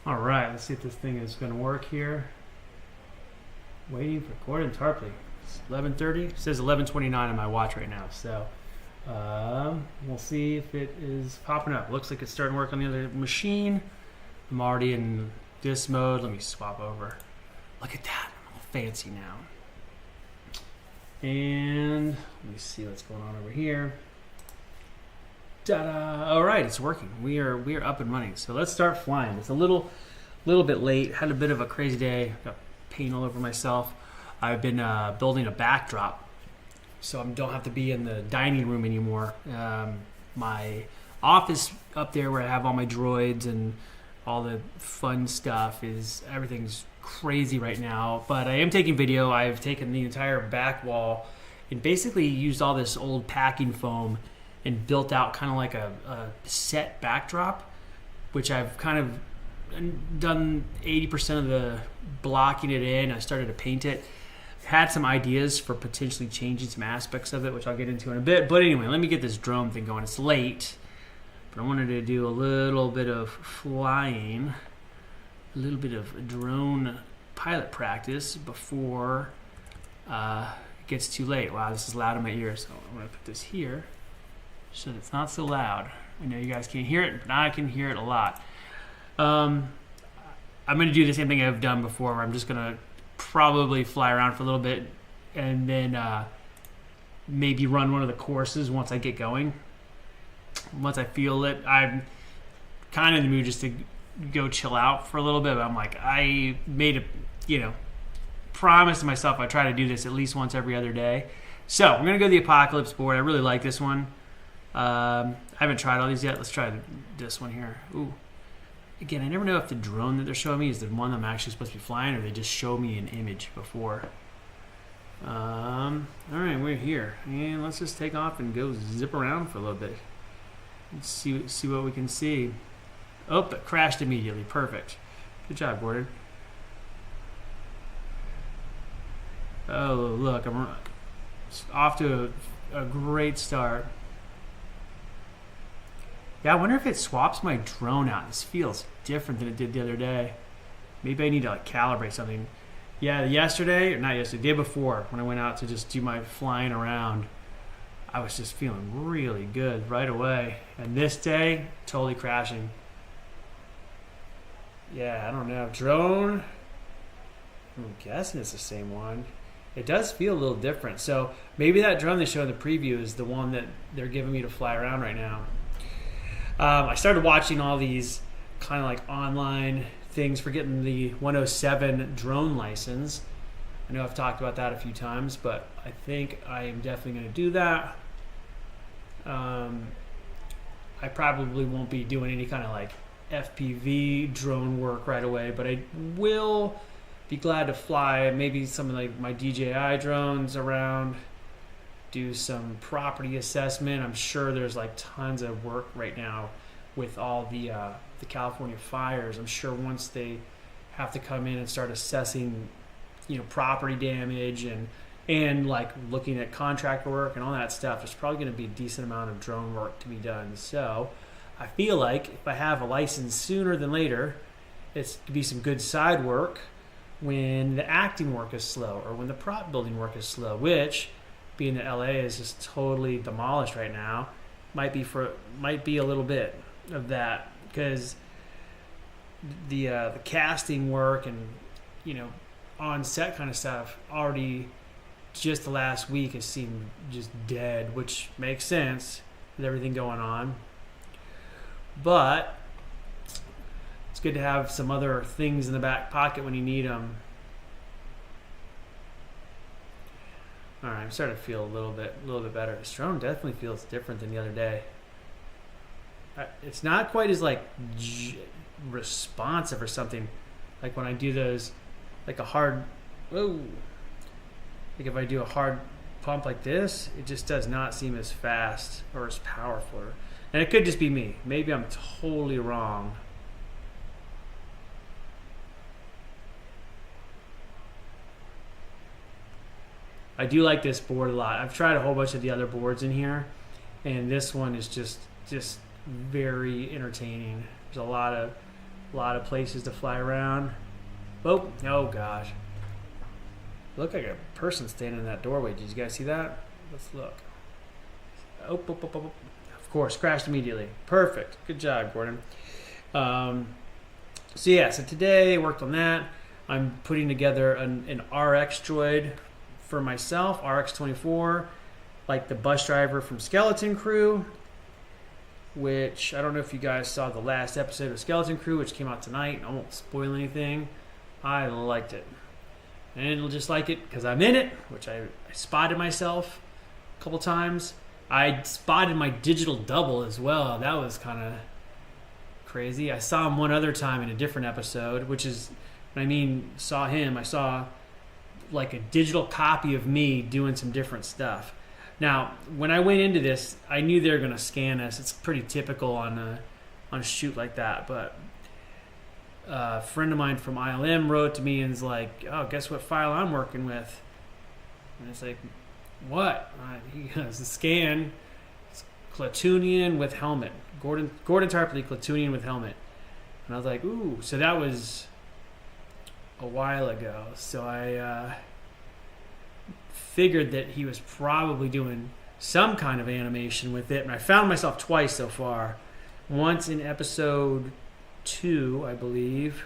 All right, let's see if this thing is going to work here. Waiting for Gordon Tarpley. It's 11:30. It says 11:29 on my watch right now. So we'll see if it is popping up. Looks like it's starting to work on the other machine. I'm already in this mode. Let me swap over. Look at that. I'm all fancy now. And let me see what's going on over here. Ta-da! All right, it's working. We are up and running. So let's start flying. It's a little bit late. Had a bit of a crazy day. Got paint all over myself. I've been building a backdrop, so I don't have to be in the dining room anymore. My office up there, where I have all my droids and all the fun stuff, everything's crazy right now. But I am taking video. I've taken the entire back wall and basically used all this old packing foam and built out kind of like a set backdrop, which I've kind of done 80% of the blocking it in. I started to paint it. Had some ideas for potentially changing some aspects of it, which I'll get into in a bit. But anyway, let me get this drone thing going. It's late, but I wanted to do a little bit of flying, a little bit of drone pilot practice before it gets too late. Wow, this is loud in my ears. So I'm going to put this here so that it's not so loud. I know you guys can't hear it, but I can hear it a lot. I'm going to do the same thing I've done before, where I'm just going to probably fly around for a little bit and then maybe run one of the courses once I get going. Once I feel it, I'm kind of in the mood just to go chill out for a little bit. But I'm like, I made a, promise to myself I try to do this at least once every other day. So I'm going to go to the Apocalypse board. I really like this one. I haven't tried all these yet. Let's try this one here. Ooh. Again, I never know if the drone that they're showing me is the one I'm actually supposed to be flying, or they just show me an image before. All right, we're here, and let's just take off and go zip around for a little bit. Let's see what we can see. Oh, it crashed immediately. Perfect. Good job, Gordon. Oh, look, I'm off to a great start. Yeah, I wonder if it swaps my drone out. This feels different than it did the other day. Maybe I need to calibrate something. Yeah, not yesterday, the day before, when I went out to just do my flying around, I was just feeling really good right away. And this day, totally crashing. Yeah, I don't know. Drone, I'm guessing it's the same one. It does feel a little different. So maybe that drone they show in the preview is the one that they're giving me to fly around right now. I started watching all these kind of online things for getting the 107 drone license. I know I've talked about that a few times, but I think I am definitely going to do that. I probably won't be doing any kind of FPV drone work right away, but I will be glad to fly maybe some of my DJI drones around, do some property assessment. I'm sure there's tons of work right now with all the California fires. I'm sure once they have to come in and start assessing, property damage and looking at contractor work and all that stuff, there's probably going to be a decent amount of drone work to be done. So I feel like if I have a license sooner than later, it's to be some good side work when the acting work is slow or when the prop building work is slow, which, being that LA is just totally demolished right now, might be a little bit of that, because the casting work and on set kind of stuff already just the last week has seemed just dead, which makes sense with everything going on. But it's good to have some other things in the back pocket when you need them. All right, I'm starting to feel a little bit better. This drone definitely feels different than the other day. It's not quite as responsive or something. Like when I do those, if I do a hard pump like this, it just does not seem as fast or as powerful. And it could just be me. Maybe I'm totally wrong. I do like this board a lot. I've tried a whole bunch of the other boards in here, and this one is just very entertaining. There's a lot of A lot of places to fly around. Oh gosh. Looked like a person standing in that doorway. Did you guys see that? Let's look. Oh. Of course, crashed immediately. Perfect. Good job, Gordon. So today worked on that. I'm putting together an RX droid for myself, RX-24, like the bus driver from Skeleton Crew, which I don't know if you guys saw the last episode of Skeleton Crew, which came out tonight. I won't spoil anything. I liked it. And it'll just like it because I'm in it, which I spotted myself a couple times. I spotted my digital double as well. That was kind of crazy. I saw him one other time in a different episode, which is, when I mean saw him, I saw like a digital copy of me doing some different stuff. Now, when I went into this, I knew they were going to scan us. It's pretty typical on a shoot like that. But a friend of mine from ILM wrote to me and was like, "Oh, guess what file I'm working with?" And it's like, "What?" He goes, "The scan. It's Clatoonian with helmet. Gordon Tarpley, Clatoonian with helmet." And I was like, "Ooh!" So that was a while ago. So I figured that he was probably doing some kind of animation with it. And I found myself twice so far. Once in episode 2, I believe,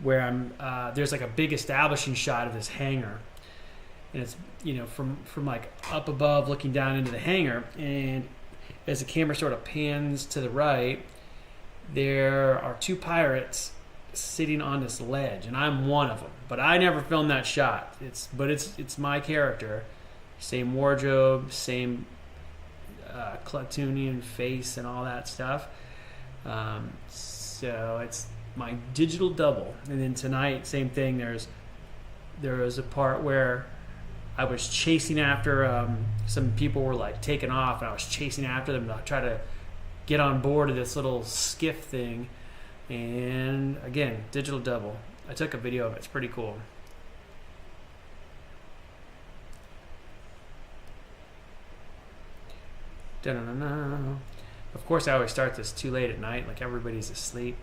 where I'm there's like a big establishing shot of this hangar, and it's from like up above looking down into the hangar, and as the camera sort of pans to the right, there are 2 pirates sitting on this ledge, and I'm one of them. But I never filmed that shot. It's my character, same wardrobe, same Clatoonian face, and all that stuff. So it's my digital double. And then tonight, same thing. There was a part where I was chasing after some people were like taking off, and I was chasing after them to try to get on board of this little skiff thing. And again, digital double. I took a video of it. It's pretty cool. Da-na-na-na. Of course, I always start this too late at night, like everybody's asleep.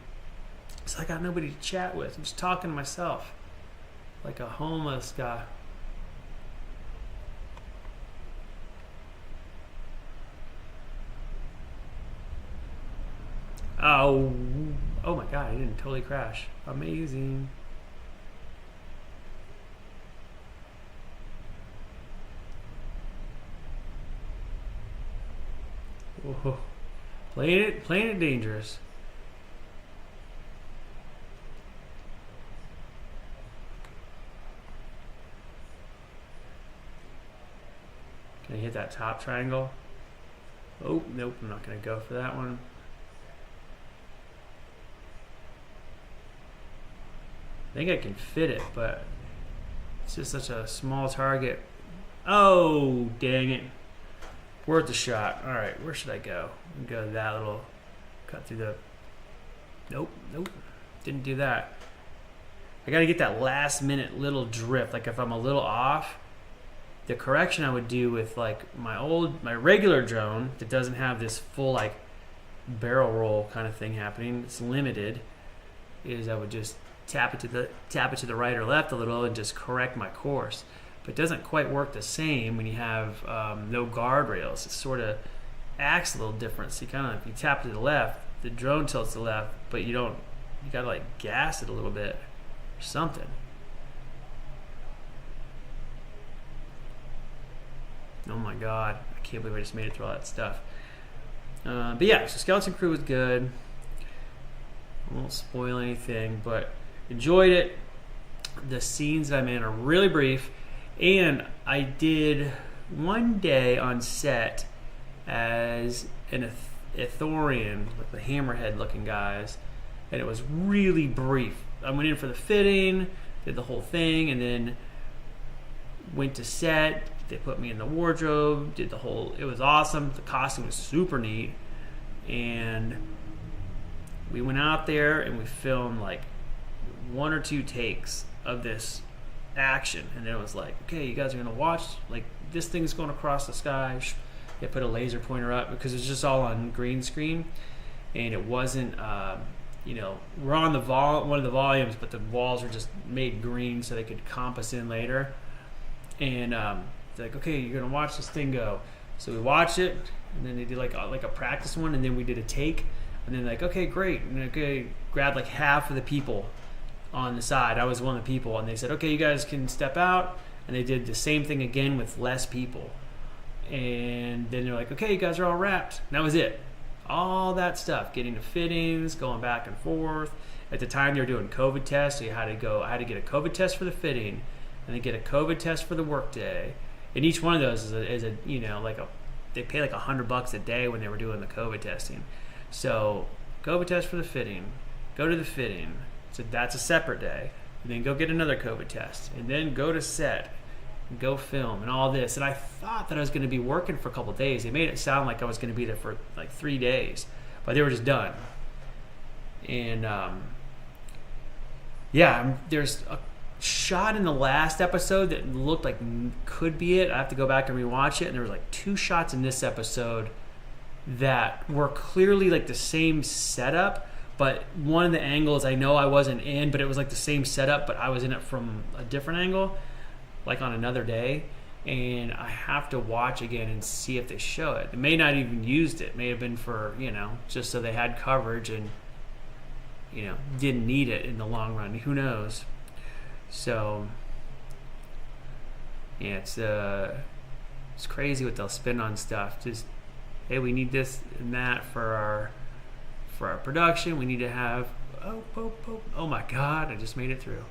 So I got nobody to chat with. I'm just talking to myself, like a homeless guy. Oh my God, I didn't totally crash. Amazing. Whoa. Playing it dangerous. Can I hit that top triangle? Oh, nope, I'm not going to go for that one. I think I can fit it, but it's just such a small target. Oh, dang it. Worth a shot. All right, where should I go? Go to that little, cut through the, nope, didn't do that. I got to get that last minute little drift. Like if I'm a little off, the correction I would do with like my regular drone that doesn't have this full like barrel roll kind of thing happening, it's limited, is I would just tap it to the right or left a little and just correct my course. But it doesn't quite work the same when you have no guardrails. It sort of acts a little different. So you kind of, if you tap to the left, the drone tilts to the left, but you gotta like gas it a little bit or something. Oh my God, I can't believe I just made it through all that stuff. But yeah, so Skeleton Crew was good. I won't spoil anything, but enjoyed it. The scenes that I'm in are really brief. And I did one day on set as an Ithorian with the hammerhead looking guys, and it was really brief. I went in for the fitting, did the whole thing, and then went to set. They put me in the wardrobe, did the whole, it was awesome. The costume was super neat. And we went out there and we filmed like 1 or 2 takes of this action, and then it was like, okay, you guys are gonna watch, like this thing's going across the sky. They put a laser pointer up because it's just all on green screen, and it wasn't, we're on the one of the volumes, but the walls were just made green so they could comp us in later. And they're like, okay, you're gonna watch this thing go. So we watched it, and then they did like a practice one, and then we did a take, and then like, okay, great, and okay, grabbed like half of the people on the side. I was one of the people, and they said, okay, you guys can step out, and they did the same thing again with less people. And then they're like, okay, you guys are all wrapped. And that was it. All that stuff, getting the fittings, going back and forth. At the time, they were doing COVID tests, so I had to get a COVID test for the fitting, and then get a COVID test for the workday. And each one of those is a they pay like $100 a day when they were doing the COVID testing. So COVID test for the fitting, go to the fitting. So that's a separate day. And then go get another COVID test, and then go to set, and go film, and all this. And I thought that I was going to be working for a couple of days. They made it sound like I was going to be there for like 3 days, but they were just done. And there's a shot in the last episode that looked like could be it. I have to go back and rewatch it. And there was like 2 shots in this episode that were clearly like the same setup, but one of the angles I know I wasn't in, but it was like the same setup, but I was in it from a different angle, like on another day. And I have to watch again and see if they show it. They may not even used it. It may have been for, just so they had coverage and, didn't need it in the long run. Who knows? So, yeah, it's crazy what they'll spend on stuff. Just, hey, we need this and that for our production. We need to have, oh my God, I just made it through.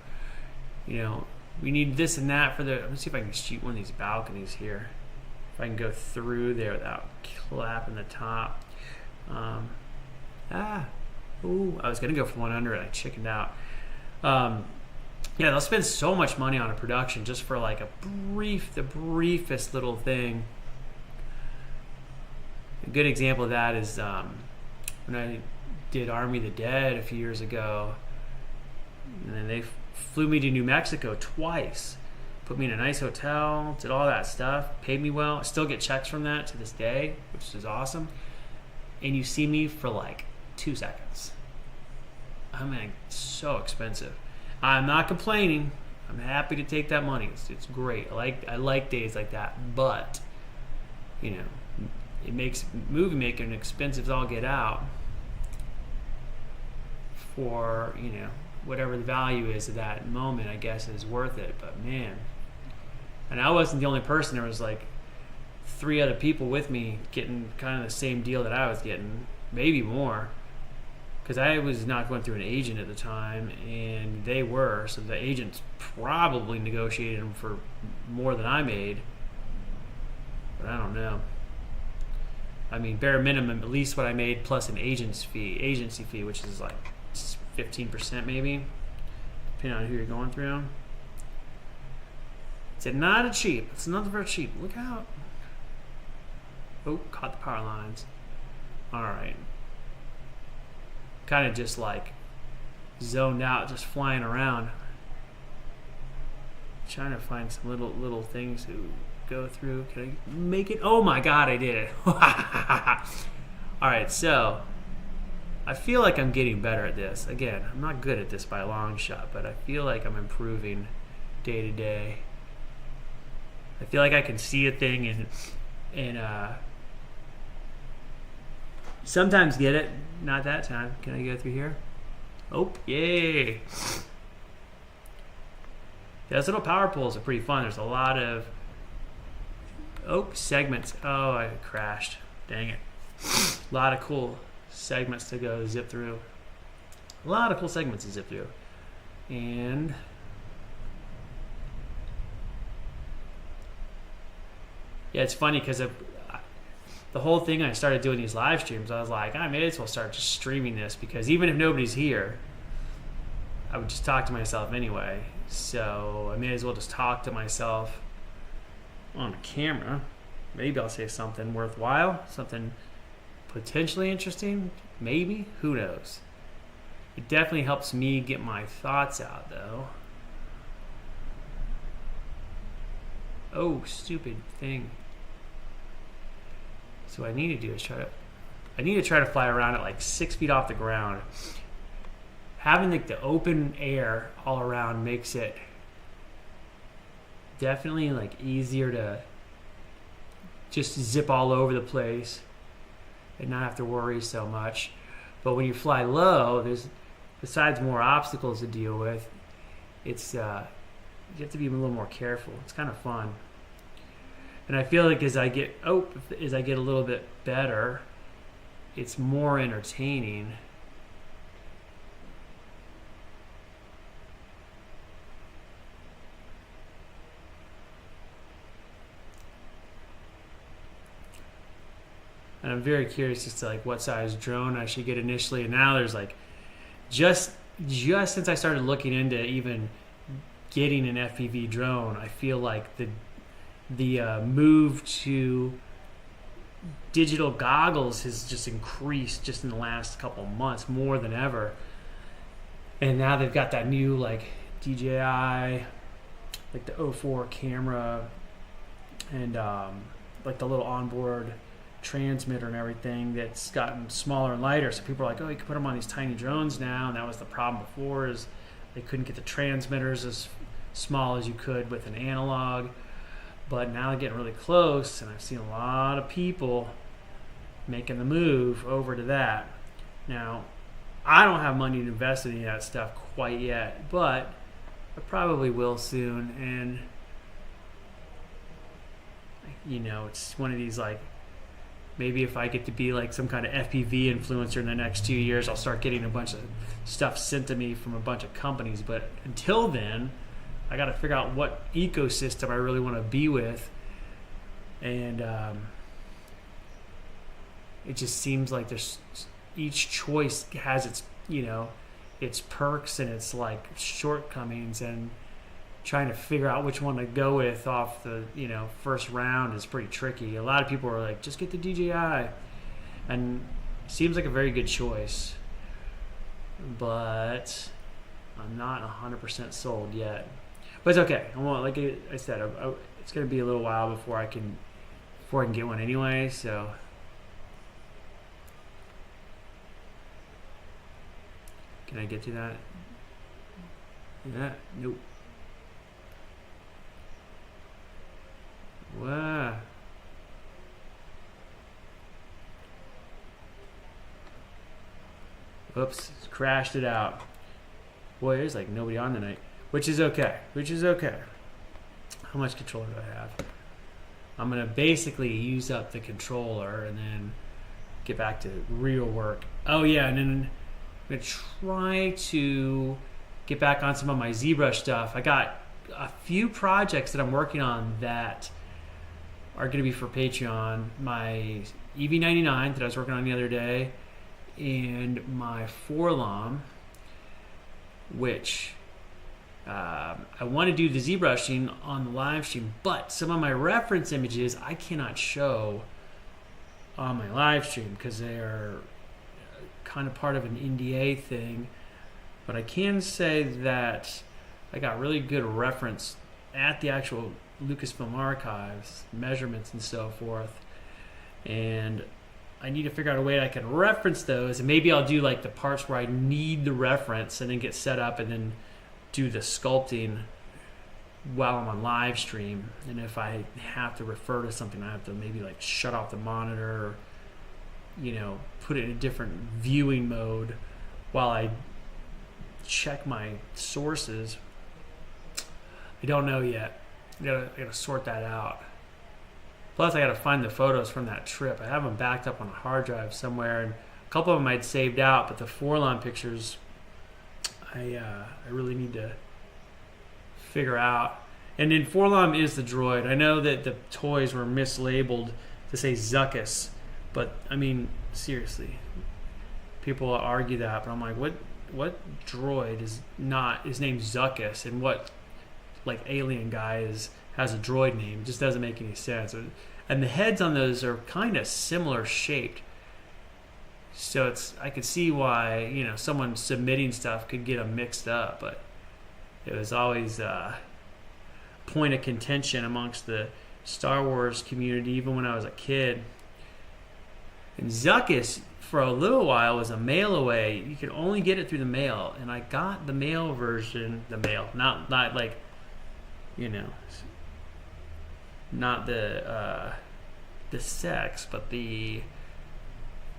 We need this and that for let me see if I can shoot one of these balconies here. If I can go through there without clapping the top. I was going to go for one under it. I chickened out. They'll spend so much money on a production just for like the briefest little thing. A good example of that is when I did Army of the Dead a few years ago, and then they flew me to New Mexico twice, put me in a nice hotel, did all that stuff, paid me well. I still get checks from that to this day, which is awesome. And you see me for like 2 seconds. It's so expensive. I'm not complaining. I'm happy to take that money. It's great. I like days like that, but it makes movie making expensive as all get out for whatever the value is of that moment. I guess is worth it. But man, and I wasn't the only person. There was like 3 other people with me getting kind of the same deal that I was getting, maybe more. Because I was not going through an agent at the time, and they were. So the agents probably negotiated them for more than I made. But I don't know. Bare minimum, at least what I made plus an agency fee, which is like 15% maybe, depending on who you're going through. It's not cheap. It's not very cheap. Look out. Oh, caught the power lines. All right. Kind of just like zoned out, just flying around, trying to find some little things to go through. Can I make it? Oh my God, I did it. All right, so I feel like I'm getting better at this. Again, I'm not good at this by a long shot, but I feel like I'm improving day to day. I feel like I can see a thing and sometimes get it. Not that time. Can I go through here? Oh, yay. Those little power poles are pretty fun. There's a lot of segments. Oh, I crashed. Dang it. A lot of cool segments to go zip through. A lot of cool segments to zip through. And yeah, it's funny because the whole thing, I started doing these live streams, I was like, I may as well start just streaming this, because even if nobody's here, I would just talk to myself anyway. So I may as well just talk to myself on camera. Maybe I'll say something worthwhile, something potentially interesting, maybe, who knows. It definitely helps me get my thoughts out, though. Oh, stupid thing. So what I need to do is try to I need to try to fly around at like 6 feet off the ground. Having like the open air all around makes it definitely like easier to just zip all over the place and not have to worry so much. But when you fly low, there's, besides more obstacles to deal with, it's you have to be a little more careful. It's kind of fun. And I feel like as I get a little bit better, it's more entertaining. And I'm very curious as to like what size drone I should get initially. And now there's like just since I started looking into even getting an FPV drone, I feel like the move to digital goggles has just increased just in the last couple of months more than ever. And now they've got that new like DJI, like the 04 camera, and like the little onboard transmitter and everything that's gotten smaller and lighter. So people are like, oh, you can put them on these tiny drones now. And that was the problem before, is they couldn't get the transmitters as small as you could with an analog. But now they're getting really close, and I've seen a lot of people making the move over to that. Now, I don't have money to invest in any of that stuff quite yet, but I probably will soon. And you know, it's one of these like, maybe if I get to be like some kind of FPV influencer in the next 2 years, I'll start getting a bunch of stuff sent to me from a bunch of companies. But until then, I got to figure out what ecosystem I really want to be with. And it just seems like there's each choice has its, you know, its perks and its like shortcomings, and trying to figure out which one to go with off the, you know, first round is pretty tricky. A lot of people are like, just get the DJI, and it seems like a very good choice, but I'm not 100% sold yet. But it's okay. Like I said, it's going to be a little while before I can get one anyway. So can I get to that? Yeah. Nope. Wow. Oops, crashed it out. Boy, there's like nobody on tonight, which is okay. How much controller do I have? I'm gonna basically use up the controller and then get back to real work. Oh yeah, and then I'm gonna try to get back on some of my ZBrush stuff. I got a few projects that I'm working on that are going to be for Patreon. My EV99 that I was working on the other day, and my Forlom, which I want to do the ZBrushing on the live stream, but some of my reference images I cannot show on my live stream because they are kind of part of an NDA thing. But I can say that I got really good reference at the actual Lucasfilm archives, measurements and so forth, and I need to figure out a way that I can reference those, and maybe I'll do like the parts where I need the reference and then get set up and then do the sculpting while I'm on live stream. And if I have to refer to something, I have to maybe like shut off the monitor, or, you know, put it in a different viewing mode while I check my sources. I don't know yet. I gotta sort that out. Plus, I gotta find the photos from that trip. I have them backed up on a hard drive somewhere, and a couple of them I'd saved out, but the Forlom pictures, I really need to figure out. And then Forlom is the droid. I know that the toys were mislabeled to say Zuckus, but I mean, seriously, people argue that, but I'm like, what droid is named Zuckus, and what like alien guy has a droid name? It just doesn't make any sense. And the heads on those are kind of similar shaped, so I could see why, you know, someone submitting stuff could get them mixed up. But it was always a point of contention amongst the Star Wars community, even when I was a kid. And Zuckus, for a little while, was a mail away. You could only get it through the mail, and I got the mail version. The mail, not like, not the sex, but the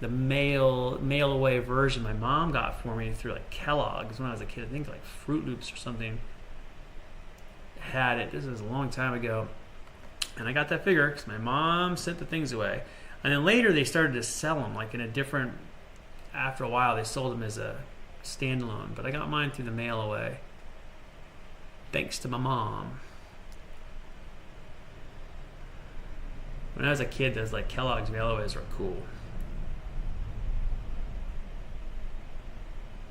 mail away version my mom got for me through like Kellogg's when I was a kid. I think like Fruit Loops or something had it. This was a long time ago, and I got that figure because my mom sent the things away. And then later they started to sell them like in a different. After a while, they sold them as a standalone, but I got mine through the mail away. Thanks to my mom. When I was a kid, those like Kellogg's mail-aways were cool.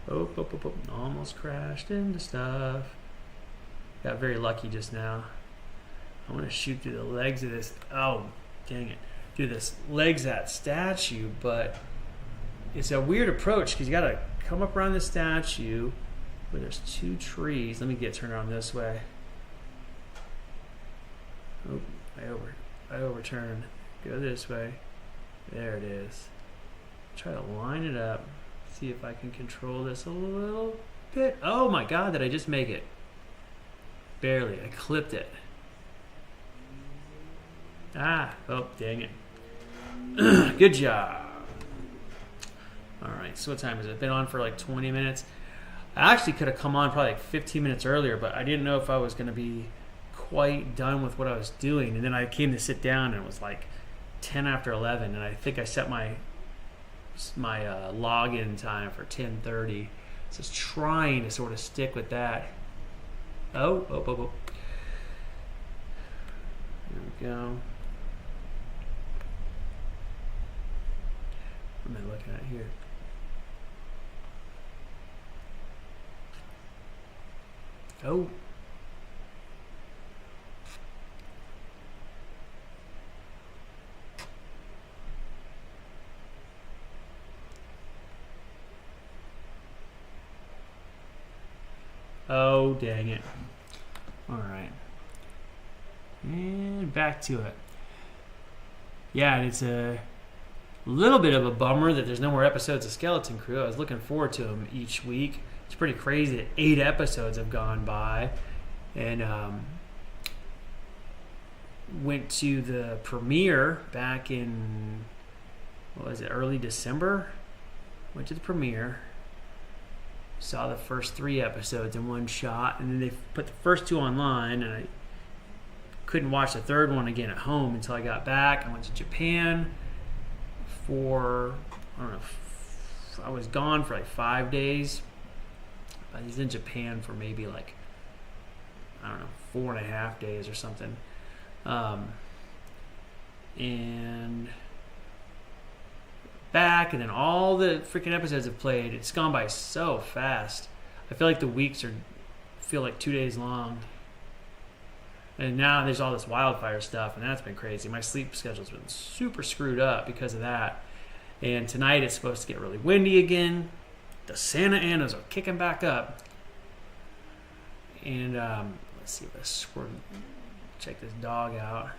Oh, almost crashed into stuff. Got very lucky just now. I want to shoot through the legs of this. Oh, dang it. Through the legs of that statue, but it's a weird approach because you got to come up around the statue where there's two trees. Let me get turned around this way. Oh, I overturned. Go this way. There it is. Try to line it up. See if I can control this a little bit. Oh my God, did I just make it? Barely. I clipped it. Oh, dang it. Good job. Alright, so what time is it? Been on for like 20 minutes. I actually could have come on probably like 15 minutes earlier, but I didn't know if I was going to be quite done with what I was doing. And then I came to sit down and it was like 10 after 11, and I think I set my login time for 10:30. So it's trying to sort of stick with that. Oh. There we go. What am I looking at here? Oh. Oh, dang it. All right. And back to it. Yeah, it's a little bit of a bummer that there's no more episodes of Skeleton Crew. I was looking forward to them each week. It's pretty crazy that 8 episodes have gone by. And went to the premiere back in, what was it, early December? Went to the premiere. Saw the first 3 episodes in one shot, and then they put the first 2 online, and I couldn't watch the third one again at home until I got back. I went to Japan for, I don't know, I was gone for like 5 days. I was in Japan for maybe like, I don't know, 4.5 days or something. And back, and then all the freaking episodes have played. It's gone by so fast. I feel like the weeks feel like 2 days long. And now there's all this wildfire stuff, and that's been crazy. My sleep schedule's been super screwed up because of that. And tonight it's supposed to get really windy again. The Santa Anas are kicking back up. And let's see if I squirt. Check this dog out.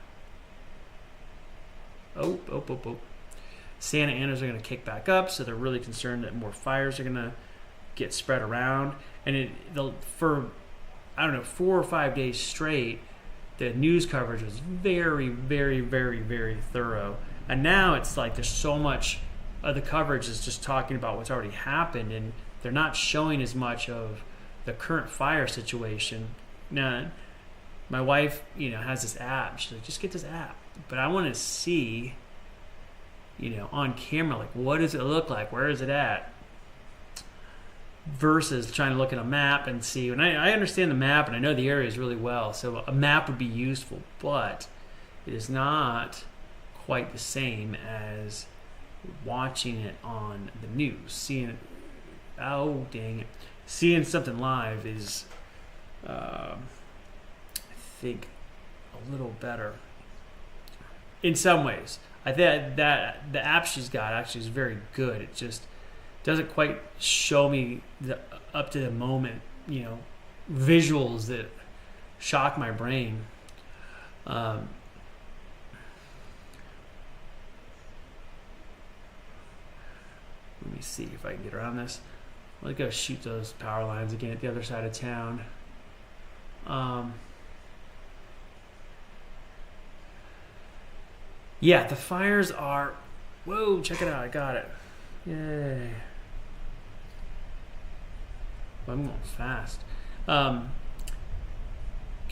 Oh. Santa Anas are going to kick back up, so they're really concerned that more fires are going to get spread around. And for, I don't know, 4 or 5 days straight, the news coverage was very, very, very, very thorough. And now it's like there's so much of the coverage is just talking about what's already happened, and they're not showing as much of the current fire situation. Now, my wife, has this app. She's like, just get this app. But I want to see, on camera, like, what does it look like? Where is it at? Versus trying to look at a map and see. And I understand the map, and I know the areas really well, so a map would be useful, but it is not quite the same as watching it on the news. Seeing it, oh, dang it. Seeing something live is, I think, a little better in some ways. I think that the app she's got actually is very good. It just doesn't quite show me the up to the moment, visuals that shock my brain. Let me see if I can get around this. Let's go shoot those power lines again at the other side of town. Yeah, the fires are... Whoa, check it out. I got it. Yay. Well, I'm going fast. Can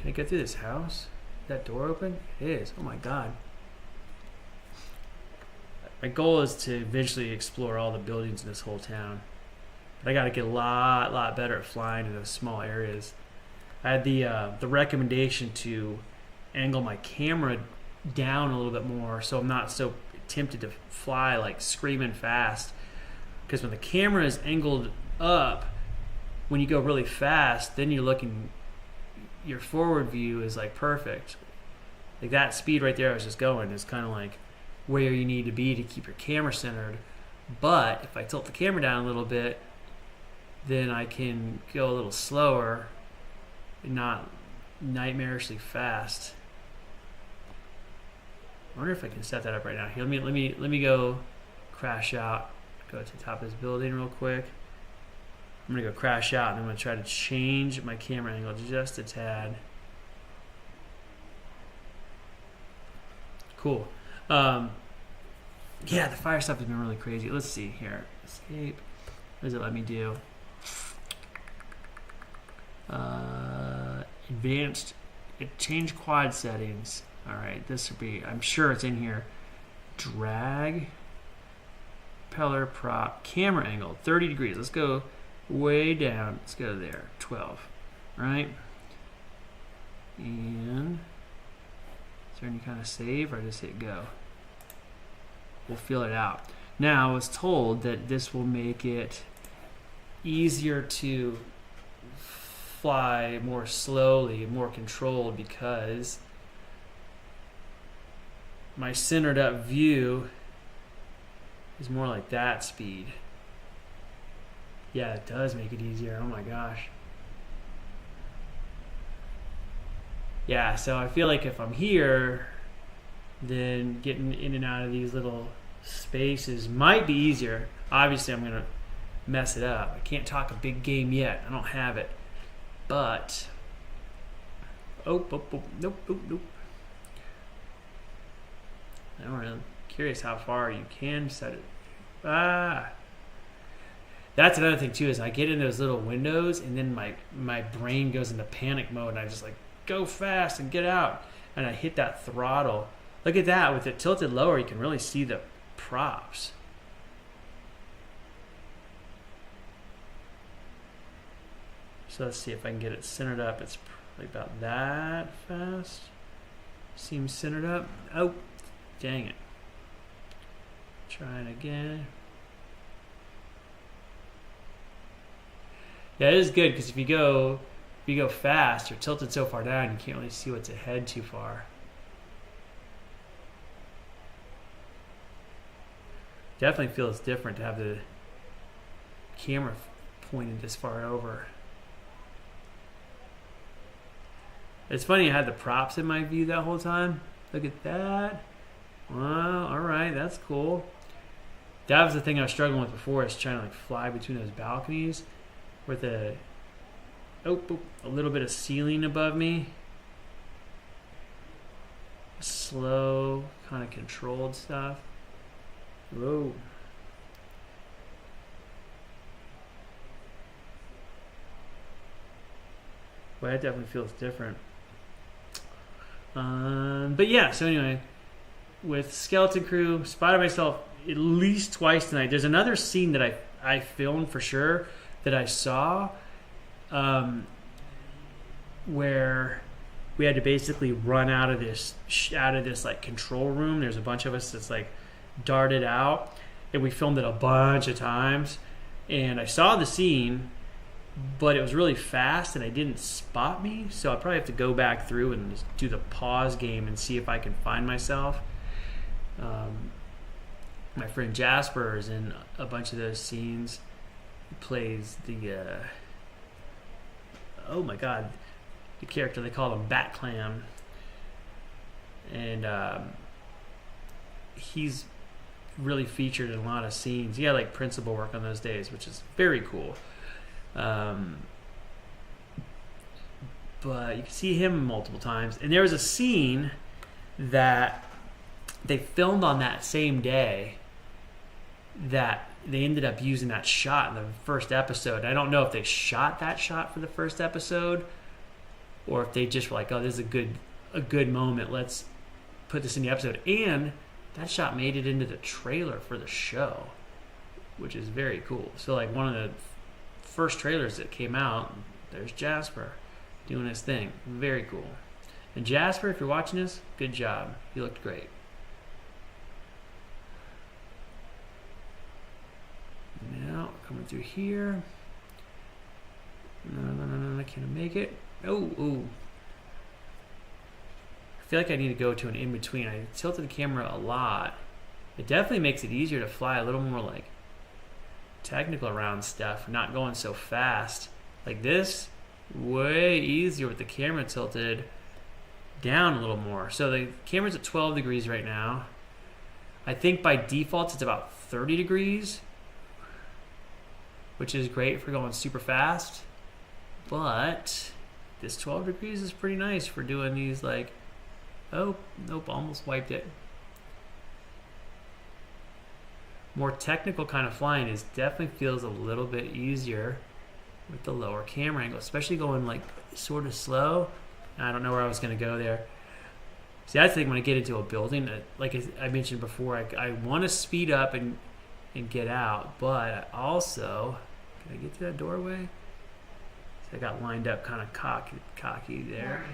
I get through this house? Is that door open? It is. Oh my god. My goal is to eventually explore all the buildings in this whole town. But I got to get a lot better at flying in those small areas. I had the recommendation to angle my camera down a little bit more so I'm not so tempted to fly like screaming fast. Because when the camera is angled up, when you go really fast, then you're looking, your forward view is like perfect. Like that speed right there I was just going is kind of like where you need to be to keep your camera centered. But if I tilt the camera down a little bit, then I can go a little slower and not nightmarishly fast. I wonder if I can set that up right now. Here, let me go crash out. Go to the top of this building real quick. I'm gonna go crash out and I'm gonna try to change my camera angle just a tad. Cool. Yeah, the fire stuff has been really crazy. Let's see here. Escape. What does it let me do? Advanced. Change quad settings. All right, this would be. I'm sure it's in here. Drag. Propeller prop. Camera angle. 30 degrees. Let's go way down. Let's go there. 12. Right. And is there any kind of save or just hit go? We'll feel it out. Now, I was told that this will make it easier to fly more slowly, more controlled, because my centered up view is more like that speed. Yeah, it does make it easier. Oh my gosh. Yeah, so I feel like if I'm here, then getting in and out of these little spaces might be easier. Obviously, I'm going to mess it up. I can't talk a big game yet. I don't have it. But, nope. I'm curious how far you can set it. That's another thing too, is I get in those little windows and then my brain goes into panic mode and I just like go fast and get out and I hit that throttle. Look at that, with it tilted lower you can really see the props. So let's see if I can get it centered up. It's probably about that fast. Seems centered up. Oh, dang it. Trying again. Yeah, it is good because if you go fast, you're tilted so far down you can't really see what's ahead too far. Definitely feels different to have the camera pointed this far over. It's funny I had the props in my view that whole time. Look at that. Well, alright, that's cool. That was the thing I was struggling with before, is trying to like fly between those balconies with a little bit of ceiling above me. Slow, kind of controlled stuff. Whoa. Well, that definitely feels different. But yeah, so anyway, with Skeleton Crew, spotted myself at least twice tonight. There's another scene that I filmed for sure that I saw where we had to basically run out of this like control room. There's a bunch of us that's like darted out, and we filmed it a bunch of times, and I saw the scene, but it was really fast and it didn't spot me, so I probably have to go back through and just do the pause game and see if I can find myself. My friend Jasper is in a bunch of those scenes. He plays the oh my god, the character they call him Bat Clam, and he's really featured in a lot of scenes. He had like principal work on those days, which is very cool. But you can see him multiple times. And there was a scene that they filmed on that same day that they ended up using that shot in the first episode. I don't know if they shot that shot for the first episode or if they just were like, oh, this is a good moment. Let's put this in the episode. And that shot made it into the trailer for the show, which is very cool. So like one of the first trailers that came out, there's Jasper doing his thing. Very cool. And Jasper, if you're watching this, good job. You looked great. Now, coming through here. No, I can't make it. Oh. I feel like I need to go to an in-between. I tilted the camera a lot. It definitely makes it easier to fly a little more like technical around stuff, not going so fast. Like this, way easier with the camera tilted down a little more. So the camera's at 12 degrees right now. I think by default it's about 30 degrees, which is great for going super fast. But this 12 degrees is pretty nice for doing these like, oh, nope, almost wiped it. More technical kind of flying is definitely feels a little bit easier with the lower camera angle, especially going like sort of slow. I don't know where I was going to go there. See, I think when I get into a building, like I mentioned before, I want to speed up and get out, but I also, can I get to that doorway? So I got lined up kind of cocky there.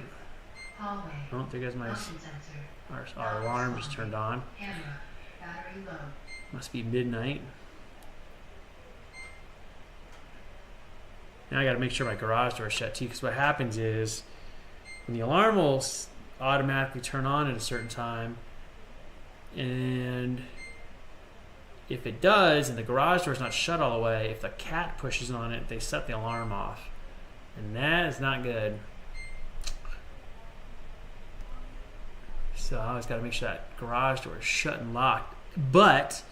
Oh, there goes my, our alarm just turned on. Must be midnight. Now I got to make sure my garage door is shut too, because what happens is when the alarm will automatically turn on at a certain time, and if it does and the garage door is not shut all the way, if the cat pushes on it, they set the alarm off, and that is not good. So I always got to make sure that garage door is shut and locked. But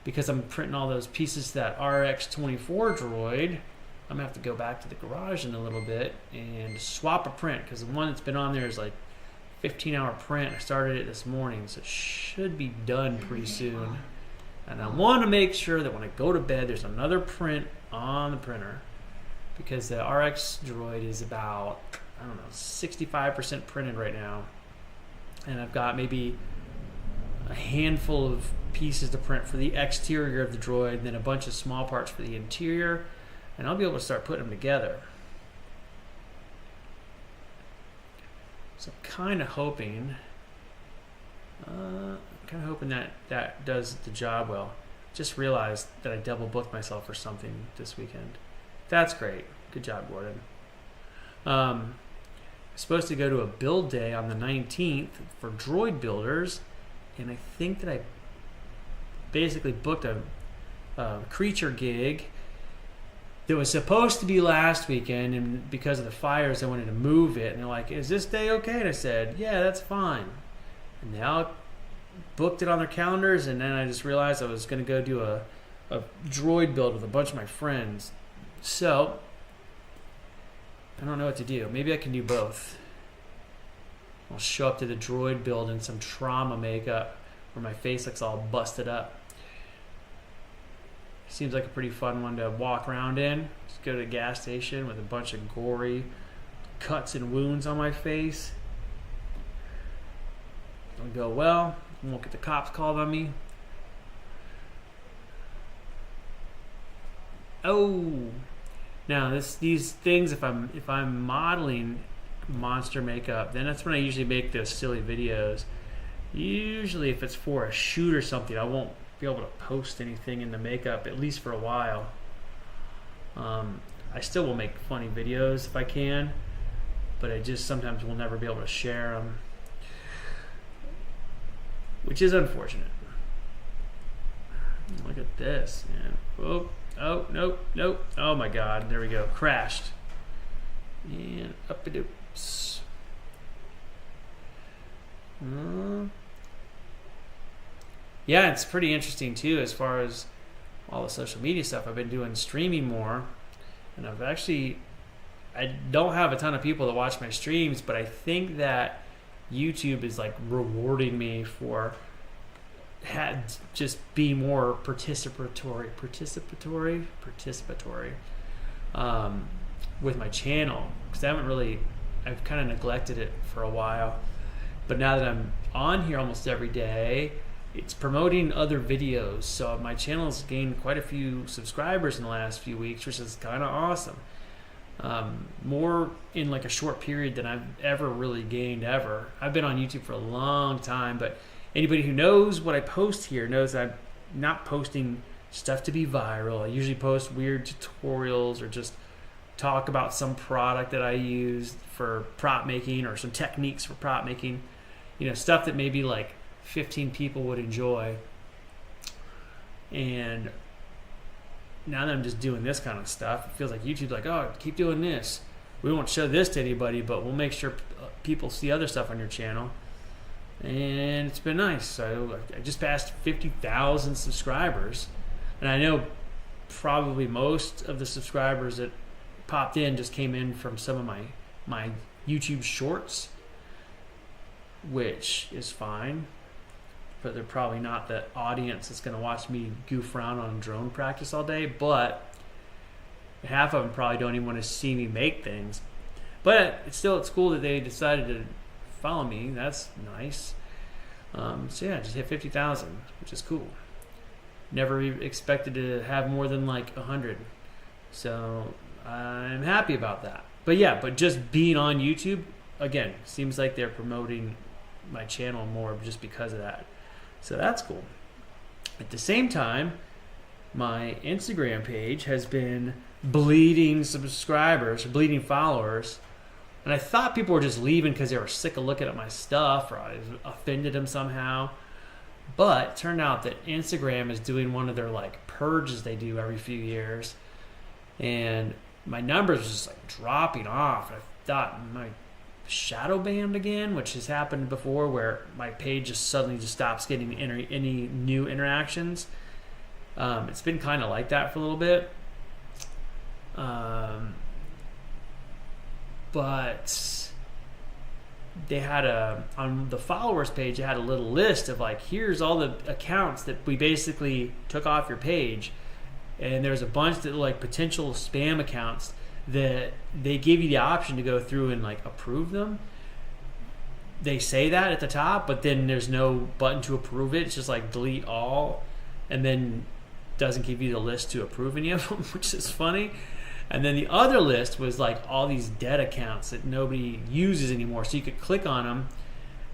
because I'm printing all those pieces to that RX-24 droid, I'm gonna have to go back to the garage in a little bit and swap a print, because the one that's been on there is like 15-hour print. I started it this morning, so it should be done pretty soon. And I want to make sure that when I go to bed, there's another print on the printer, because the RX droid is about, I don't know, 65% printed right now, and I've got maybe a handful of pieces to print for the exterior of the droid, and then a bunch of small parts for the interior, and I'll be able to start putting them together. So I'm kind of hoping that does the job well. Just realized that I double booked myself for something this weekend. That's great. Good job, Gordon. I'm supposed to go to a build day on the 19th for droid builders, and I think that I basically booked a creature gig that was supposed to be last weekend, and because of the fires, I wanted to move it. And they're like, "Is this day okay?" And I said, "Yeah, that's fine." And they all booked it on their calendars, and then I just realized I was going to go do a droid build with a bunch of my friends. So I don't know what to do. Maybe I can do both. I'll show up to the droid build in some trauma makeup where my face looks all busted up. Seems like a pretty fun one to walk around in. Just go to a gas station with a bunch of gory cuts and wounds on my face. It'll go well. I won't get the cops called on me. Oh, now these things. If I'm modeling monster makeup, then that's when I usually make those silly videos. Usually, if it's for a shoot or something, I won't be able to post anything in the makeup, at least for a while. I still will make funny videos if I can, but I just sometimes will never be able to share them, which is unfortunate. Look at this, man. Oh, nope. Oh my God, there we go. Crashed. And up it oops. Yeah, it's pretty interesting too as far as all the social media stuff. I've been doing streaming more, and I don't have a ton of people that watch my streams, but I think that YouTube is like rewarding me for just be more participatory with my channel, because I've kind of neglected it for a while, but now that I'm on here almost every day, it's promoting other videos, so my channel's gained quite a few subscribers in the last few weeks, which is kind of awesome. More in like a short period than I've ever really gained ever. I've been on YouTube for a long time, but anybody who knows what I post here knows I'm not posting stuff to be viral. I usually post weird tutorials or just talk about some product that I use for prop making or some techniques for prop making, stuff that maybe like 15 people would enjoy. And now that I'm just doing this kind of stuff, it feels like YouTube's like, oh, keep doing this. We won't show this to anybody, but we'll make sure people see other stuff on your channel. And it's been nice. So I just passed 50,000 subscribers. And I know probably most of the subscribers that popped in just came in from some of my YouTube shorts, which is fine. But they're probably not the audience that's going to watch me goof around on drone practice all day. But half of them probably don't even want to see me make things. But it's cool that they decided to follow me. That's nice. So yeah, just hit 50,000, which is cool. Never expected to have more than like 100. So I'm happy about that. But yeah, just being on YouTube, again, seems like they're promoting my channel more just because of that. So that's cool. At the same time, my Instagram page has been bleeding subscribers, bleeding followers. And I thought people were just leaving because they were sick of looking at my stuff or I offended them somehow. But it turned out that Instagram is doing one of their like purges they do every few years. And my numbers was just like dropping off. I thought my shadow banned again, which has happened before where my page just suddenly just stops getting any new interactions. It's been kind of like that for a little bit. But they had on the followers page, they had a little list of like, here's all the accounts that we basically took off your page. And there's a bunch that like potential spam accounts that they give you the option to go through and like approve them. They say that at the top, but then there's no button to approve it. It's just like delete all, and then doesn't give you the list to approve any of them, which is funny. And then the other list was like all these dead accounts that nobody uses anymore. So you could click on them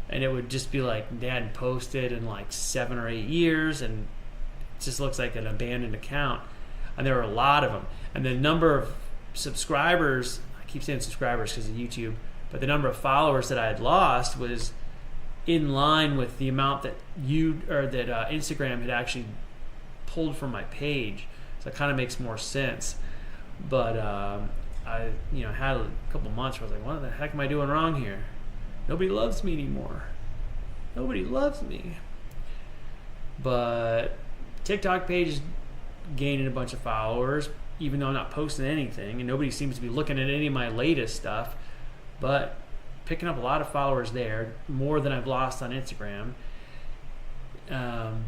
and it would just be like they hadn't posted in like 7 or 8 years, and it just looks like an abandoned account. And there were a lot of them. And the number of subscribers, I keep saying subscribers because of YouTube, but the number of followers that I had lost was in line with the amount that Instagram had actually pulled from my page. So it kind of makes more sense. But I had a couple months where I was like, what the heck am I doing wrong here? Nobody loves me anymore. Nobody loves me. But TikTok page is gaining a bunch of followers, even though I'm not posting anything, and nobody seems to be looking at any of my latest stuff, but picking up a lot of followers there, more than I've lost on Instagram.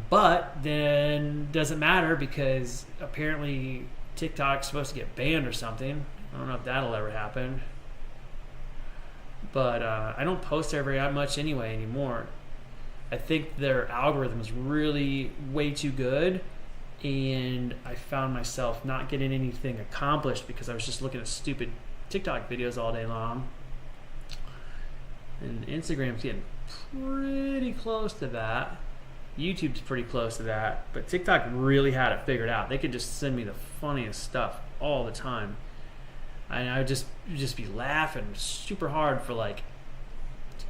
But then doesn't matter because apparently TikTok's supposed to get banned or something. I don't know if that'll ever happen. But I don't post there very much anyway anymore. I think their algorithm is really way too good, and I found myself not getting anything accomplished because I was just looking at stupid TikTok videos all day long. And Instagram's getting pretty close to that. YouTube's pretty close to that, but TikTok really had it figured out. They could just send me the funniest stuff all the time, and I would just be laughing super hard for like,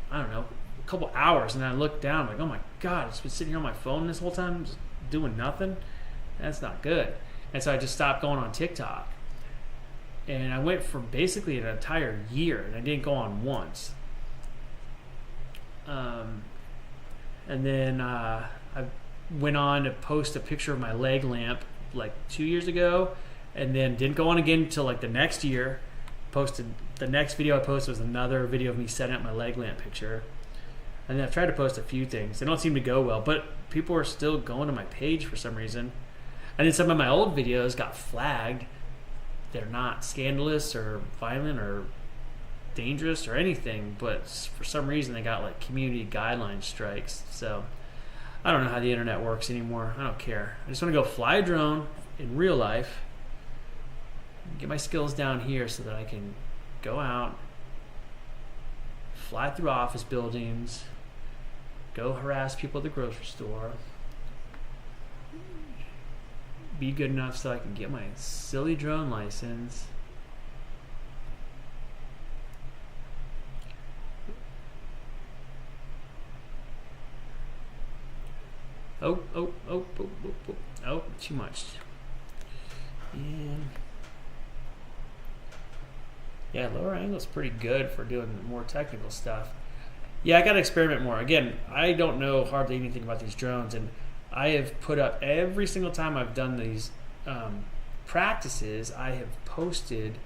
I don't know, a couple hours, and then I look down, I'm like, oh my god, I've been sitting here on my phone this whole time just doing nothing. That's not good. And so I just stopped going on TikTok, and I went for basically an entire year, and I didn't go on once. And then I've went on to post a picture of my leg lamp like 2 years ago, and then didn't go on again until like the next year. Posted the next video I posted was another video of me setting up my leg lamp picture. And then I've tried to post a few things. They don't seem to go well, but people are still going to my page for some reason. And then some of my old videos got flagged. They're not scandalous or violent or dangerous or anything, but for some reason they got like community guideline strikes. So I don't know how the internet works anymore. I don't care. I just want to go fly a drone in real life, get my skills down here so that I can go out, fly through office buildings, go harass people at the grocery store, be good enough so I can get my silly drone license. Oh, too much. And yeah, lower angle is pretty good for doing more technical stuff. Yeah, I got to experiment more. Again, I don't know hardly anything about these drones, and I have put up every single time I've done these practices, I have posted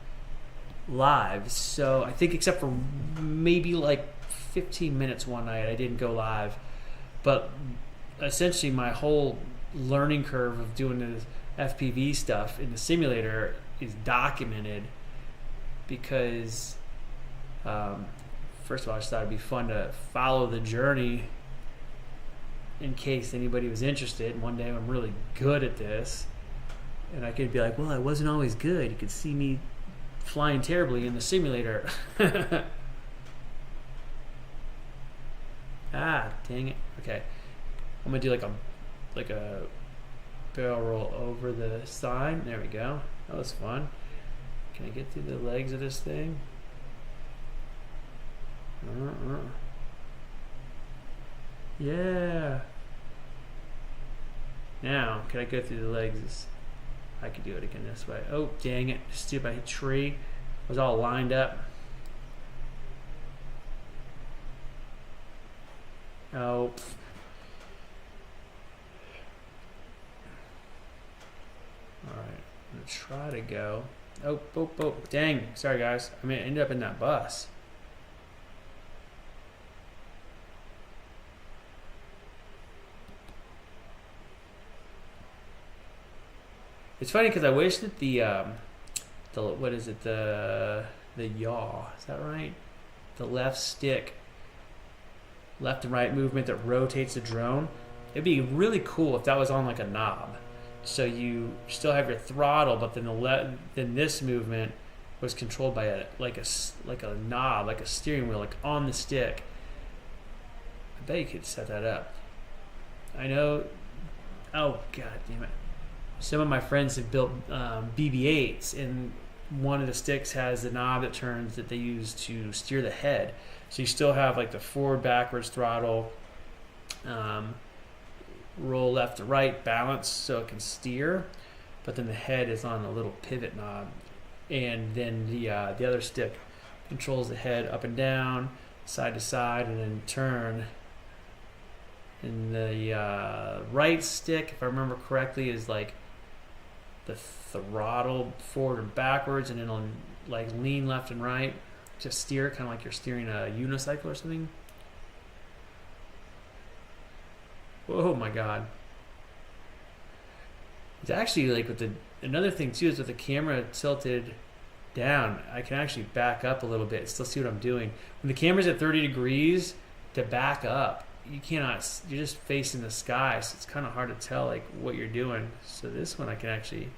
live. So I think except for maybe like 15 minutes one night, I didn't go live. But essentially my whole learning curve of doing the FPV stuff in the simulator is documented because first of all, I just thought it'd be fun to follow the journey in case anybody was interested. One day I'm really good at this and I could be like, well, I wasn't always good. You could see me flying terribly in the simulator. Ah, dang it. Okay. I'm gonna do like a barrel roll over the side. There we go. That was fun. Can I get through the legs of this thing? Yeah. Now, can I go through the legs? I could do it again this way. Oh, dang it. Stupid tree was all lined up. Oh. Alright, I'm going to try to go. Oh, dang. Sorry, guys. I mean, I ended up in that bus. It's funny because I wish that the what is it, the yaw, is that right? The left stick, left and right movement that rotates the drone. It'd be really cool if that was on like a knob. So you still have your throttle, but then then this movement was controlled by a knob, like a steering wheel, like on the stick. I bet you could set that up. I know. Oh god damn it! Some of my friends have built BB-8s, and one of the sticks has the knob that turns that they use to steer the head. So you still have like the forward, backwards throttle. Roll left to right, balance so it can steer, but then the head is on a little pivot knob, and then the other stick controls the head up and down, side to side, and then turn. And the right stick, if I remember correctly, is like the throttle forward and backwards, and it'll like lean left and right to steer, kind of like you're steering a unicycle or something. Oh my god. It's actually like with another thing too is with the camera tilted down, I can actually back up a little bit, still see what I'm doing. When the camera's at 30 degrees, to back up, you're just facing the sky, so it's kind of hard to tell like what you're doing. So this one I can actually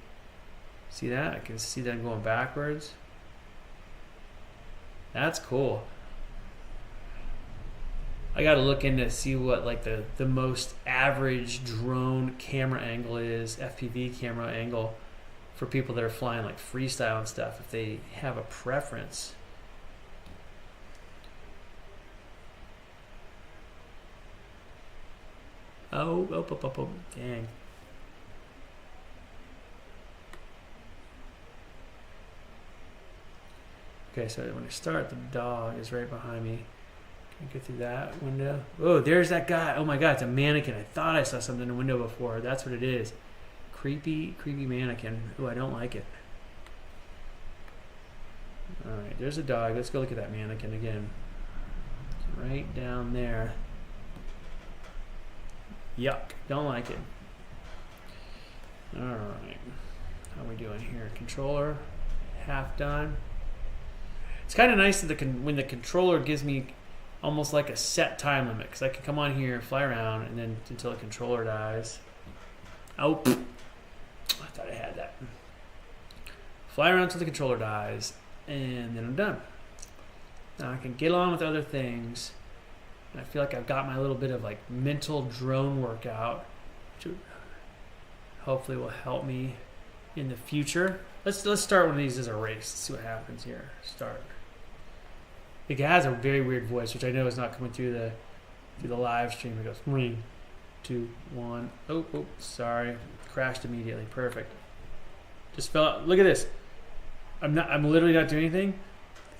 see that. I can see them going backwards. That's cool. I got to look in to see what like the most average drone camera angle is, FPV camera angle, for people that are flying like freestyle and stuff, if they have a preference. Oh, dang. Okay, so when I start, the dog is right behind me. Can't get through that window. Oh, there's that guy. Oh my god, it's a mannequin. I thought I saw something in the window before. That's what it is. Creepy mannequin. Oh, I don't like it. Alright, there's a dog. Let's go look at that mannequin again. It's right down there. Yuck. Don't like it. Alright. How are we doing here? Controller. Half done. It's kind of nice that when the controller gives me almost like a set time limit, because I can come on here, fly around, and then until the controller dies. Oh, I thought I had that. Fly around until the controller dies, and then I'm done. Now I can get on with other things. And I feel like I've got my little bit of like mental drone workout, which hopefully will help me in the future. Let's start one of these as a race. Let's see what happens here. Start. It has a very weird voice, which I know is not coming through the live stream. It goes 3, 2, 1. Oh, sorry, crashed immediately. Perfect. Just fell out. Look at this. I'm literally not doing anything.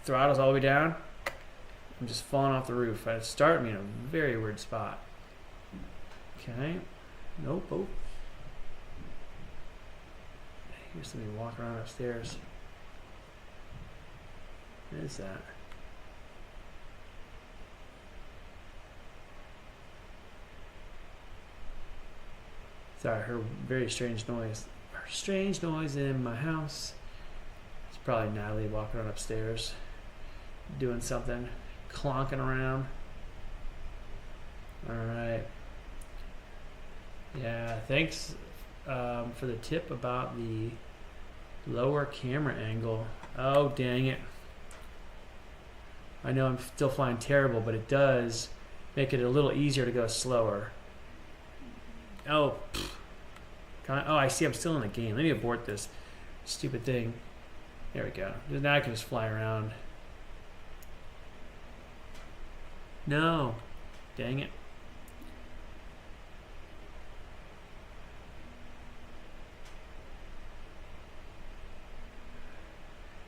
Throttle's all the way down. I'm just falling off the roof. I start me in a very weird spot. Okay. Nope. Oh. Here's somebody walking around upstairs. What is that? Sorry, I heard very strange noise. Strange noise in my house. It's probably Natalie walking around upstairs, doing something, clonking around. All right. Yeah, thanks for the tip about the lower camera angle. Oh, dang it. I know I'm still flying terrible, but it does make it a little easier to go slower. Oh, I see I'm still in the game. Let me abort this stupid thing. There we go. Now I can just fly around. No. Dang it.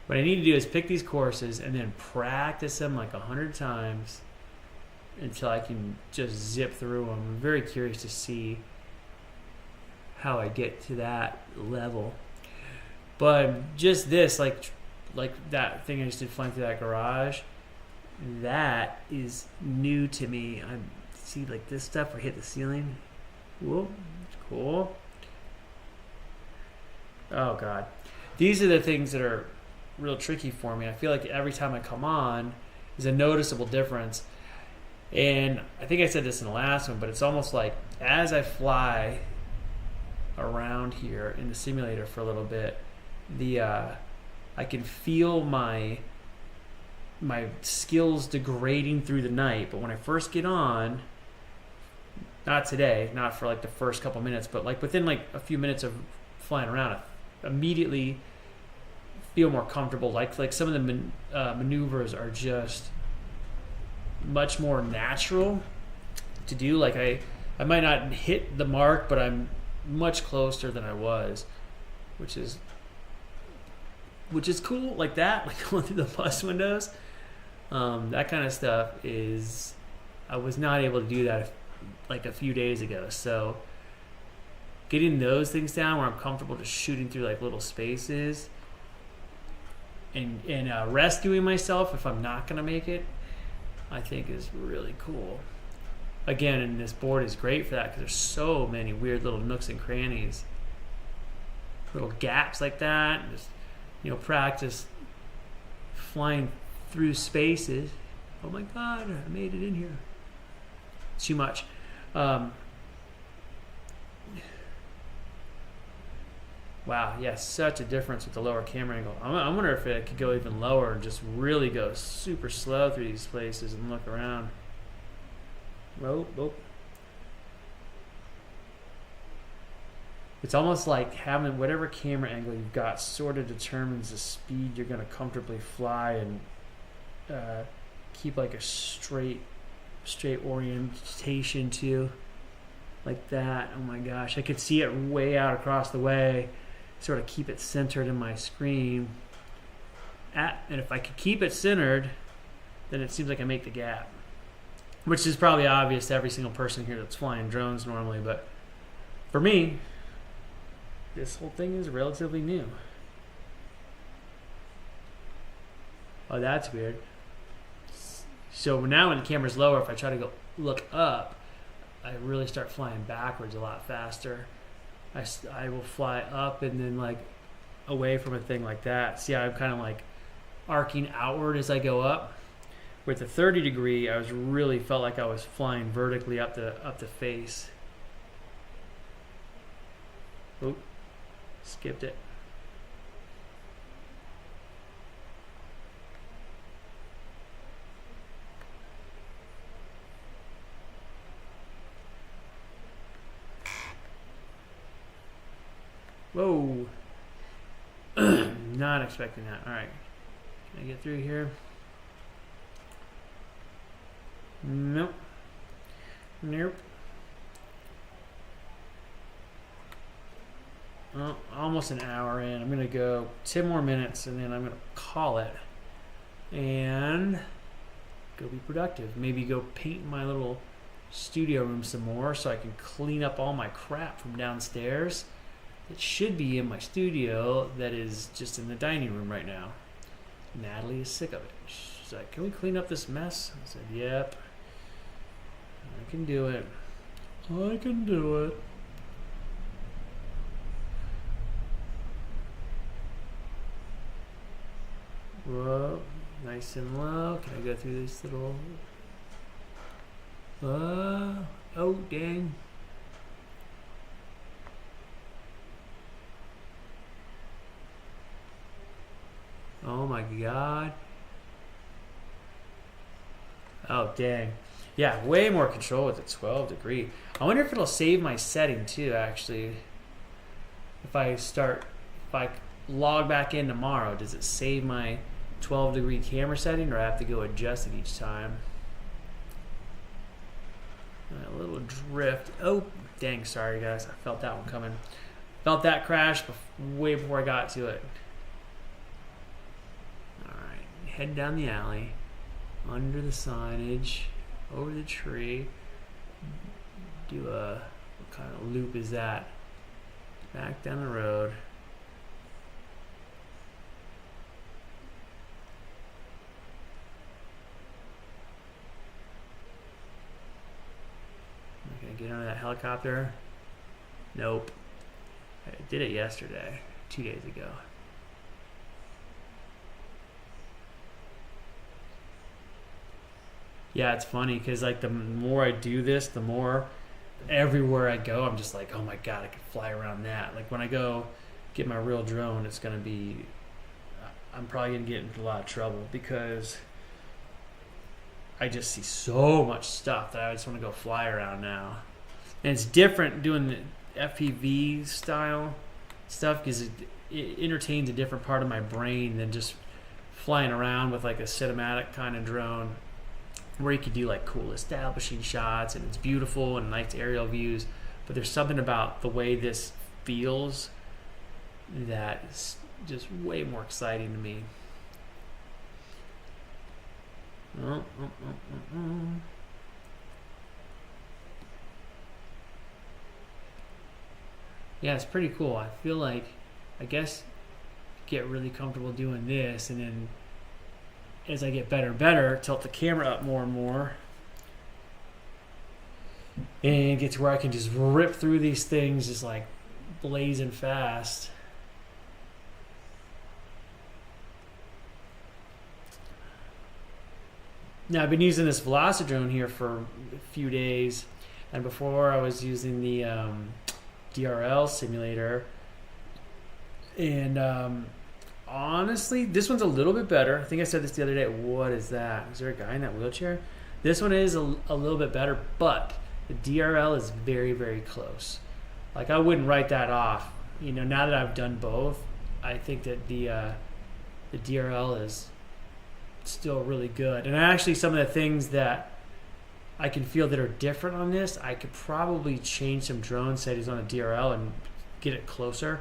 What I need to do is pick these courses and then practice them like 100 times until I can just zip through them. I'm very curious to see how I get to that level. But just this, like that thing I just did flying through that garage, that is new to me. I see like this stuff where I hit the ceiling. Whoa, cool. Oh god. These are the things that are real tricky for me. I feel like every time I come on is a noticeable difference. And I think I said this in the last one, but it's almost like as I fly around here in the simulator for a little bit, I can feel my skills degrading through the night. But when I first get on, not today, not for like the first couple minutes, but like within like a few minutes of flying around, I immediately feel more comfortable. Like some of the maneuvers are just much more natural to do. Like I might not hit the mark, but I'm much closer than I was, which is cool. Like that, like going through the bus windows, that kind of stuff is, I was not able to do that like a few days ago. So getting those things down where I'm comfortable just shooting through like little spaces and rescuing myself if I'm not gonna make it, I think is really cool. Again, and this board is great for that because there's so many weird little nooks and crannies, little gaps like that. Just, practice flying through spaces. Oh my god, I made it in here. Too much. Wow, yeah, such a difference with the lower camera angle. I wonder if it could go even lower and just really go super slow through these places and look around. Oh. It's almost like having whatever camera angle you've got sort of determines the speed you're going to comfortably fly and keep like a straight orientation to, like that. Oh my gosh, I could see it way out across the way, sort of keep it centered in my screen. And if I could keep it centered, then it seems like I make the gap. which is probably obvious to every single person here that's flying drones normally, but for me, this whole thing is relatively new. Oh, that's weird. So now when the camera's lower, if I try to go look up, I really start flying backwards a lot faster. I will fly up and then like away from a thing like that. See how I'm kind of like arcing outward as I go up. With the 30 degree, I was really felt like I was flying vertically up the face. Oop, skipped it. Whoa. Not expecting that. All right. Can I get through here? Nope. Nope. Oh, almost an hour in. I'm going to go 10 more minutes and then I'm going to call it and go be productive. Maybe go paint my little studio room some more so I can clean up all my crap from downstairs. It should be in my studio that is just in the dining room right now. Natalie is sick of it. She's like, can we clean up this mess? I said, yep. I can do it. I can do it. Whoa, nice and low. Can I go through this little... oh, dang. Oh my God. Oh, dang. Yeah, way more control with the 12 degree. I wonder if it'll save my setting too, actually. If I log back in tomorrow, does it save my 12 degree camera setting, or I have to go adjust it each time? A little drift. Oh, dang, sorry guys. I felt that one coming. Felt that crash way before I got to it. Head down the alley, under the signage, over the tree, do what kind of loop is that? Back down the road. Am I gonna get under that helicopter? Nope. I did it yesterday, 2 days ago. Yeah, it's funny because like the more I do this, the more everywhere I go, I'm just like, oh my God, I could fly around that. Like when I go get my real drone, it's going to be, I'm probably going to get into a lot of trouble because I just see so much stuff that I just want to go fly around now. And it's different doing the FPV style stuff because it entertains a different part of my brain than just flying around with like a cinematic kind of drone, where you could do like cool establishing shots and it's beautiful and nice aerial views, but there's something about the way this feels that is just way more exciting to me. Yeah, it's pretty cool. I feel like, I guess, get really comfortable doing this, and then as I get better and better, tilt the camera up more and more and get to where I can just rip through these things just like blazing fast. Now I've been using this Velocidrone here for a few days, and before I was using the DRL simulator, and honestly, this one's a little bit better. I think I said this the other day. What is that? Is there a guy in that wheelchair? This one is a little bit better, but the DRL is very, very close. Like, I wouldn't write that off. You know, now that I've done both, I think that the DRL is still really good. And actually, some of the things that I can feel that are different on this, I could probably change some drone settings on the DRL and get it closer.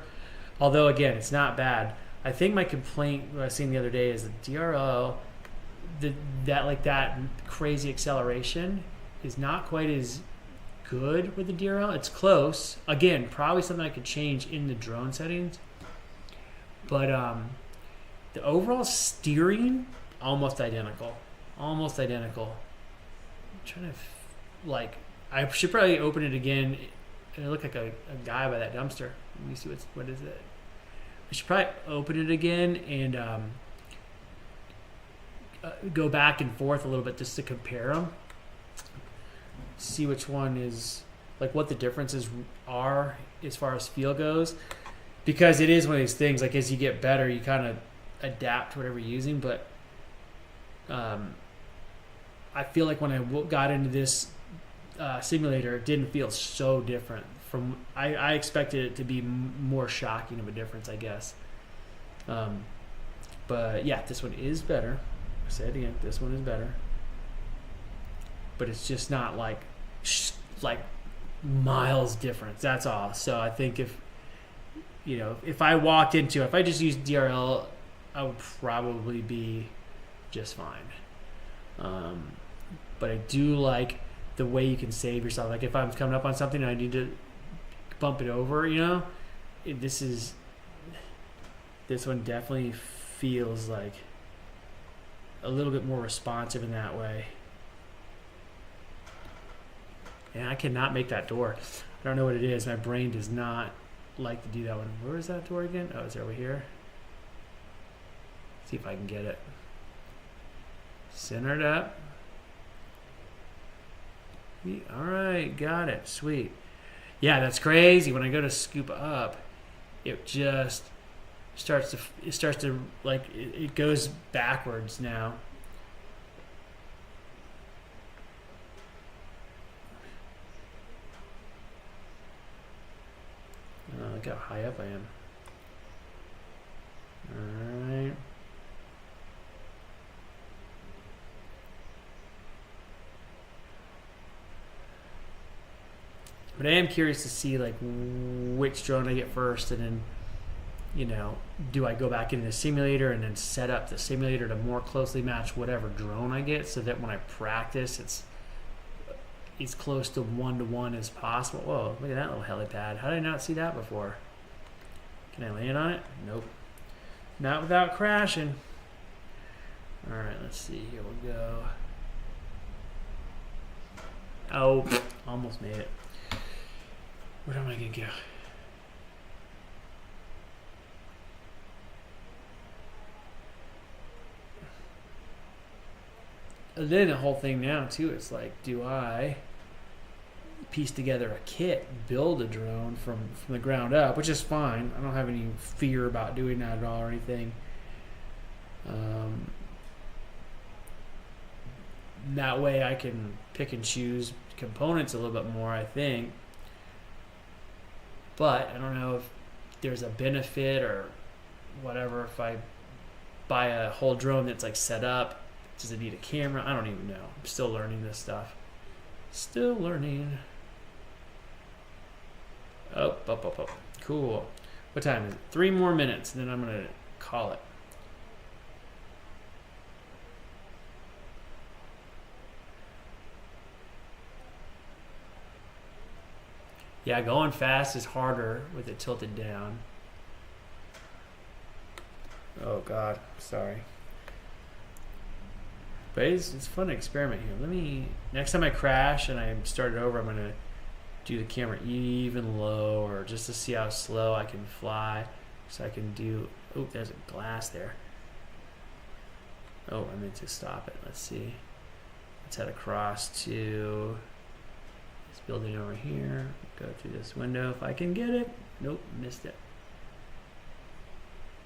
Although, again, it's not bad. I think my complaint, what I was seeing the other day, is the DRL that crazy acceleration is not quite as good with the DRL. It's close. Again, probably something I could change in the drone settings. But the overall steering, almost identical. Almost identical. I'm trying to, I should probably open it again. It looked like a guy by that dumpster. Let me see what is it. I should probably open it again and go back and forth a little bit just to compare them. See which one is, what the differences are as far as feel goes. Because it is one of these things, as you get better, you kind of adapt to whatever you're using. But I feel like when I got into this simulator, it didn't feel so different. I expected it to be more shocking of a difference, I guess. But yeah, this one is better. I say it again, this one is better. But it's just not like miles difference. That's all. So I think if I just used DRL, I would probably be just fine. But I do like the way you can save yourself. If I'm coming up on something and I need to bump it over, this one definitely feels like a little bit more responsive in that way. And I cannot make that door. I don't know what it is. My brain does not like to do that one. Where is that door again? Oh, it's over here. See if I can get it. Centered up. All right, got it. Sweet. Yeah, that's crazy. When I go to scoop up, it just starts to it goes backwards now. Look how high up I am. All right. But I am curious to see which drone I get first, and then do I go back into the simulator and then set up the simulator to more closely match whatever drone I get, so that when I practice, it's as close to 1-to-1 as possible. Whoa, look at that little helipad. How did I not see that before? Can I land on it? Nope. Not without crashing. All right, let's see. Here we go. Oh, almost made it. Where am I going to go? And then the whole thing now, too, it's do I piece together a kit, build a drone from the ground up, which is fine. I don't have any fear about doing that at all or anything. That way I can pick and choose components a little bit more, I think. But I don't know if there's a benefit or whatever if I buy a whole drone that's set up. Does it need a camera? I don't even know. I'm still learning this stuff. Still learning. Oh. Cool. What time is it? 3 more minutes, and then I'm going to call it. Yeah, going fast is harder with it tilted down. Oh, God. Sorry. But it's fun to experiment here. Next time I crash and I start it over, I'm going to do the camera even lower just to see how slow I can fly. So I can do, oh, there's a glass there. Oh, I meant to stop it. Let's see. Let's head across to this building over here. Go through this window if I can get it. Nope, missed it.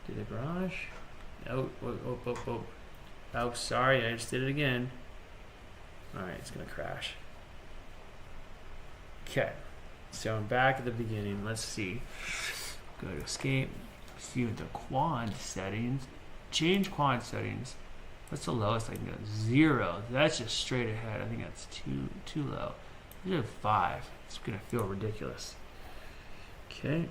Do the garage. Oh. Oh, sorry, I just did it again. Alright, it's going to crash. Okay, so I'm back at the beginning. Let's see. Go to escape. See what the quad settings. Change quad settings. What's the lowest I can go? 0. That's just straight ahead. I think that's too low. Let's do 5. It's going to feel ridiculous. Okay.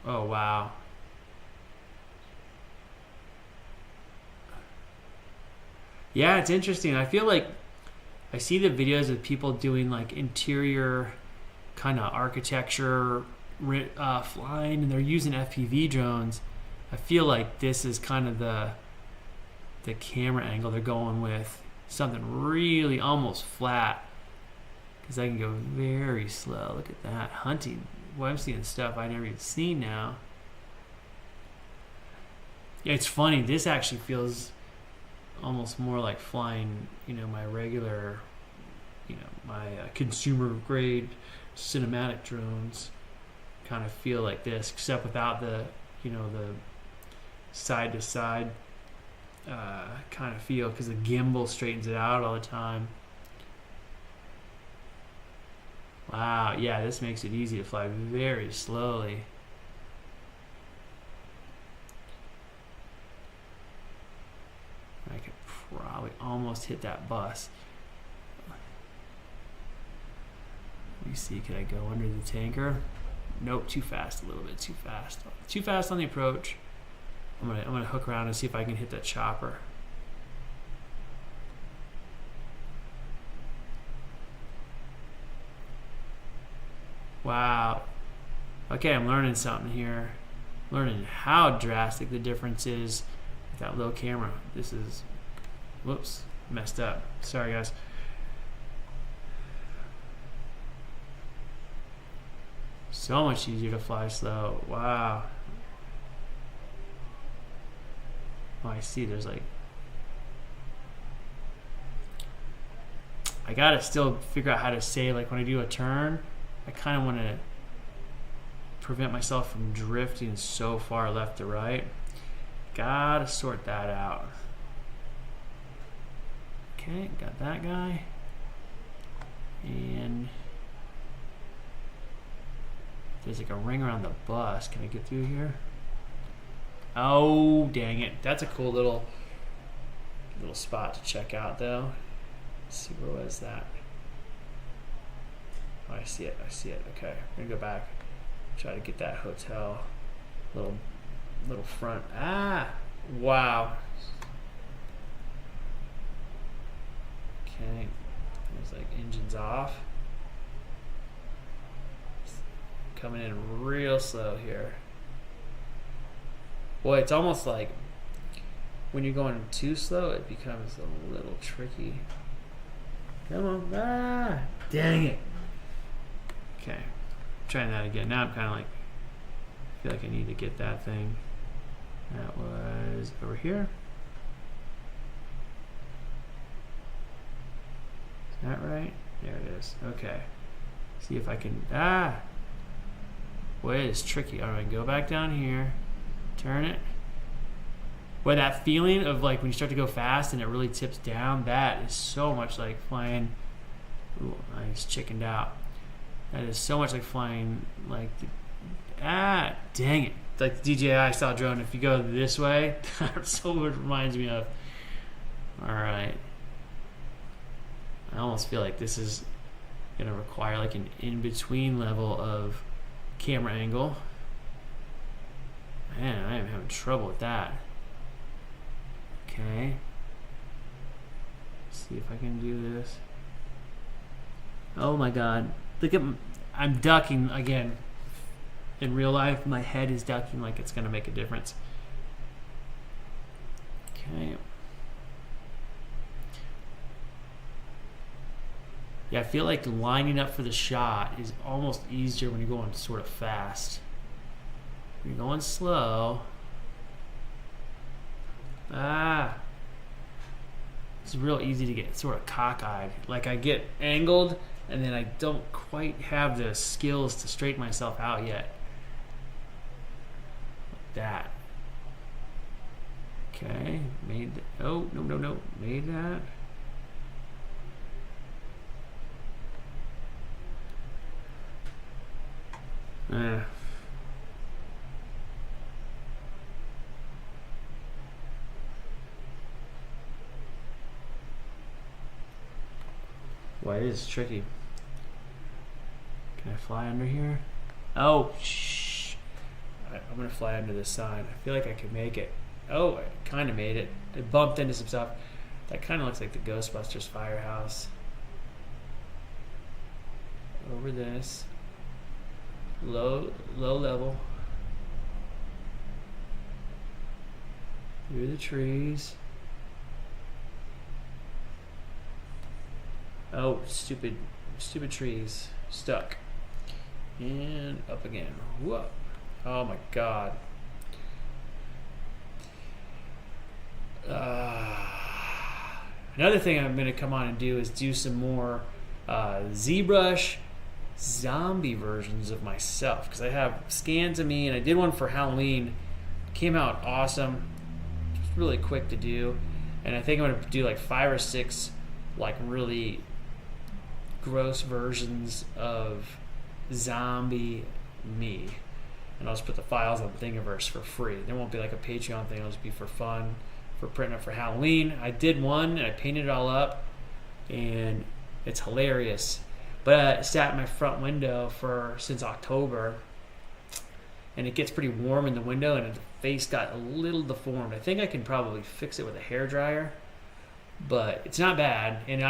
Oh, wow. Yeah, it's interesting. I feel like I see the videos of people doing like interior kind of architecture flying, and they're using FPV drones. I feel like this is kind of the camera angle they're going with, something really almost flat, because I can go very slow. Look at that hunting. Well, I'm seeing stuff I never even seen now. Yeah, it's funny. This actually feels almost more like flying, my regular, my consumer grade cinematic drones kind of feel like this, except without the, the side to side kind of feel, because the gimbal straightens it out all the time. Wow, yeah, this makes it easy to fly very slowly. I could probably almost hit that bus. Let me see, can I go under the tanker? Nope, too fast, a little bit too fast. Too fast on the approach. I'm gonna hook around and see if I can hit that chopper. Wow. Okay, I'm learning something here. Learning how drastic the difference is with that low camera. This is, whoops, messed up. Sorry, guys. So much easier to fly slow. Wow. Oh, I see. There's like, I gotta still figure out how to say, like, when I do a turn, I kind of want to prevent myself from drifting so far left to right. Gotta sort that out. Okay, got that guy. And there's like a ring around the bus. Can I get through here? Oh, dang it. That's a cool little spot to check out, though. Let's see, where was that? Oh, I see it. Okay, I'm gonna go back. Try to get that hotel. Little front. Ah, wow. Okay, it's like engines off. Coming in real slow here. Boy, it's almost like when you're going too slow, it becomes a little tricky. Come on. Ah, dang it. Okay, trying that again. Now I'm kind of like, I feel like I need to get that thing. That was over here. Is that right? There it is. Okay. See if I can, boy, it is tricky. All right, go back down here. Turn it. Boy, that feeling of like when you start to go fast and it really tips down, that is so much like flying. Ooh, I just chickened out. That is so much like flying like, dang it. It's like the DJI style drone. If you go this way, that's what it reminds me of. All right. I almost feel like this is going to require like an in-between level of camera angle. Man, I am having trouble with that. Okay. Let's see if I can do this. Oh my God. Look at, I'm ducking again. In real life, my head is ducking like it's going to make a difference. Okay. Yeah, I feel like lining up for the shot is almost easier when you're going sort of fast. When you're going slow. It's real easy to get sort of cockeyed. Like I get angled and then I don't quite have the skills to straighten myself out yet. Like that. Okay, made that. Oh, no. Made that. Boy, it is tricky. Can I fly under here? Oh, shh. I'm going to fly under this side. I feel like I can make it. Oh, I kind of made it. It bumped into some stuff. That kind of looks like the Ghostbusters firehouse. Over this. Low level. Through the trees. Oh, stupid trees. Stuck. And up again. Whoa. Oh my god. Another thing I'm going to come on and do is do some more ZBrush zombie versions of myself, because I have scans of me, and I did one for Halloween. Came out awesome. Just really quick to do, and I think I'm going to do like 5 or 6 like really gross versions of zombie me, and I'll just put the files on Thingiverse for free. There won't be like a Patreon thing. It'll just be for fun, for printing up for Halloween. I did one and I painted it all up, and it's hilarious. But I sat in my front window since October, and it gets pretty warm in the window, and the face got a little deformed. I think I can probably fix it with a hairdryer, but it's not bad. And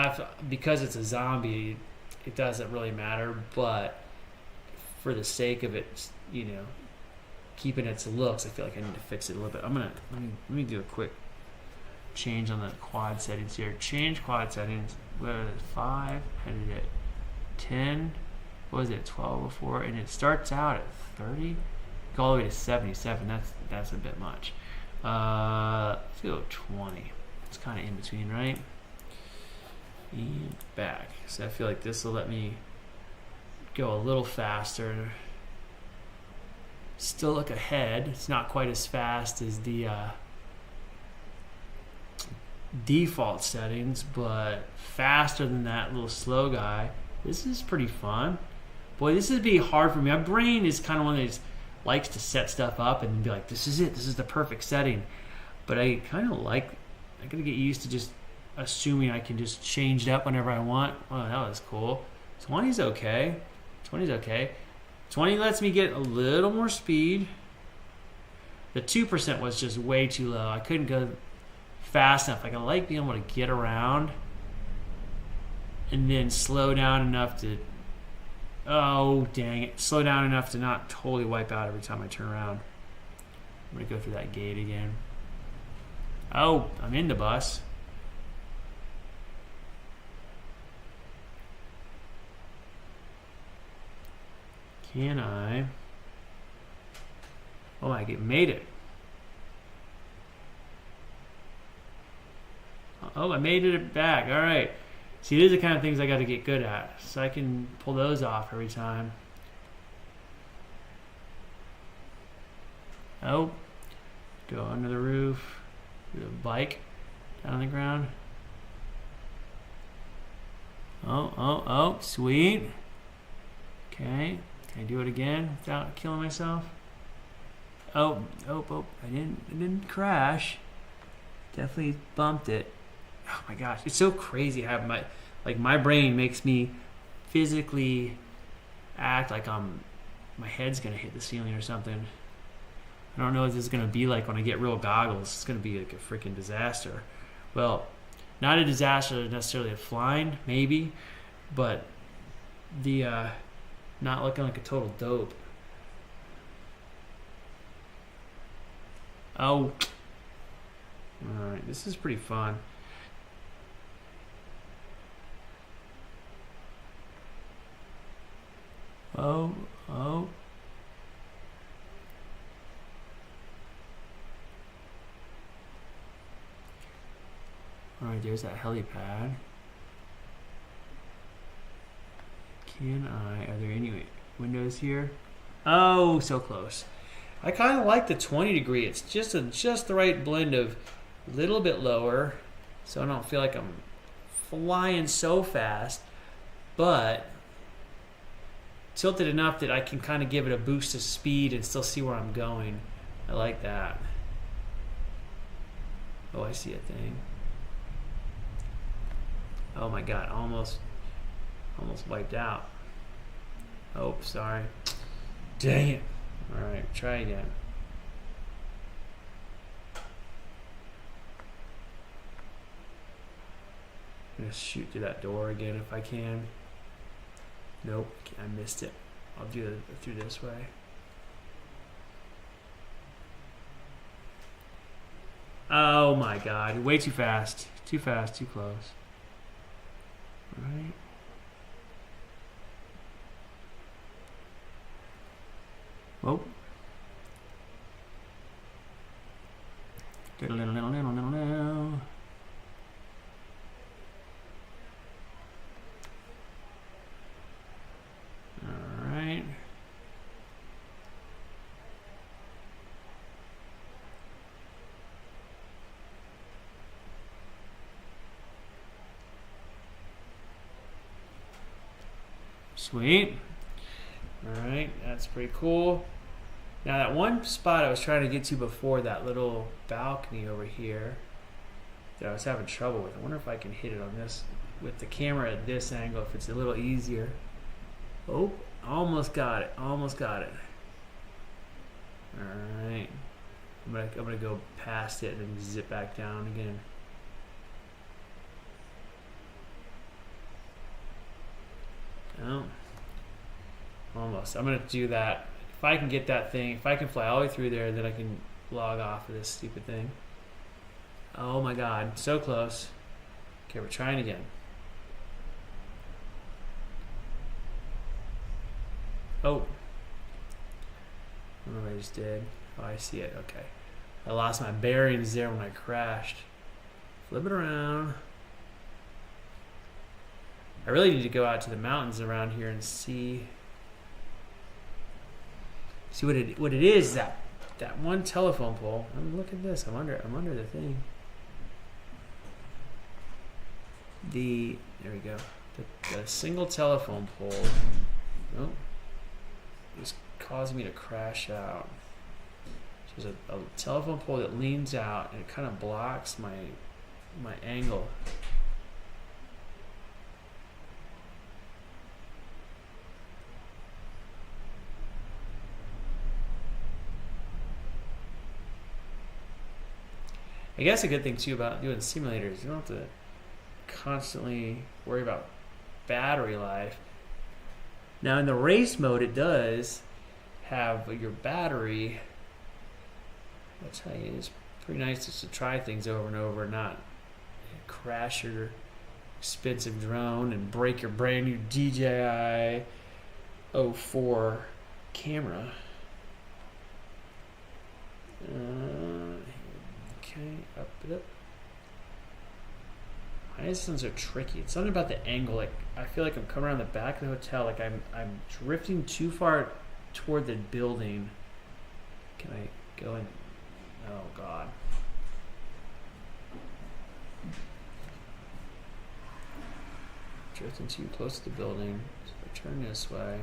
because it's a zombie, it doesn't really matter. But for the sake of it, keeping its looks, I feel like I need to fix it a little bit. Let me do a quick change on the quad settings here. Change quad settings. What is it? 5? I did it 10. What was it? 12 before, and it starts out at 30. Go all the way to 77. That's a bit much. Let's go 20. It's kind of in between, right? And back. So I feel like this will let me go a little faster. Still look ahead. It's not quite as fast as the default settings, but faster than that little slow guy. This is pretty fun. Boy, this would be hard for me. My brain is kind of one that just likes to set stuff up and be like, this is it. This is the perfect setting. But I kind of I gotta get used to just assuming I can just change it up whenever I want. Oh, that was cool. 20's okay. 20's okay. 20 lets me get a little more speed. The 2% was just way too low. I couldn't go fast enough. Like, I like being able to get around and then slow down enough to, oh dang it, slow down enough to not totally wipe out every time I turn around. I'm gonna go through that gate again. Oh, I'm in the bus. Can I? Oh, I made it. Oh, I made it back. All right. See, these are the kind of things I got to get good at, so I can pull those off every time. Oh, go under the roof. Do a bike down on the ground. Oh, sweet. Okay. Can I do it again without killing myself? Oh, I didn't crash. Definitely bumped it. Oh my gosh, it's so crazy how my brain makes me physically act like my head's gonna hit the ceiling or something. I don't know what this is gonna be like when I get real goggles. It's gonna be like a freaking disaster. Well, not a disaster necessarily of flying, maybe, but the not looking like a total dope. Oh, all right, this is pretty fun. Oh. All right, there's that helipad. Are there any windows here? Oh, so close. I kind of like the 20 degree. It's just the right blend of a little bit lower, so I don't feel like I'm flying so fast, but tilted enough that I can kind of give it a boost of speed and still see where I'm going. I like that. Oh, I see a thing. Oh my god, almost wiped out. Oh, sorry. Dang it. Alright, try again. gonna shoot through that door again if I can. Nope, I missed it. I'll do it through this way. Oh my god, way too fast. Too fast, too close. Right. Oh. Alright. Sweet. Alright, that's pretty cool. Now that one spot I was trying to get to before, that little balcony over here that I was having trouble with, I wonder if I can hit it on this with the camera at this angle, if it's a little easier. Oh, almost got it, almost got it. Alright, I'm gonna go past it and then zip back down again. Oh, almost. I'm gonna do that. If I can get that thing, if I can fly all the way through there, then I can log off of this stupid thing. Oh my god, so close. Okay, we're trying again. Oh. I don't know what I just did. Oh, I see it, okay. I lost my bearings there when I crashed. Flip it around. I really need to go out to the mountains around here and see what it is, that one telephone pole. I mean, look at this. I'm under the thing. There we go. The single telephone pole. Nope. It's causing me to crash out. So there's a telephone pole that leans out and it kind of blocks my angle. I guess a good thing too about doing simulators, you don't have to constantly worry about battery life. Now in the race mode, it does have your battery. I'll tell you, it's pretty nice just to try things over and over, not crash your expensive drone and break your brand new DJI 04 camera. Okay, up it up. Why is this one so tricky? It's something about the angle. Like I feel like I'm coming around the back of the hotel. Like I'm drifting too far toward the building. Can I go in? Oh god. Drifting too close to the building. So I turn this way.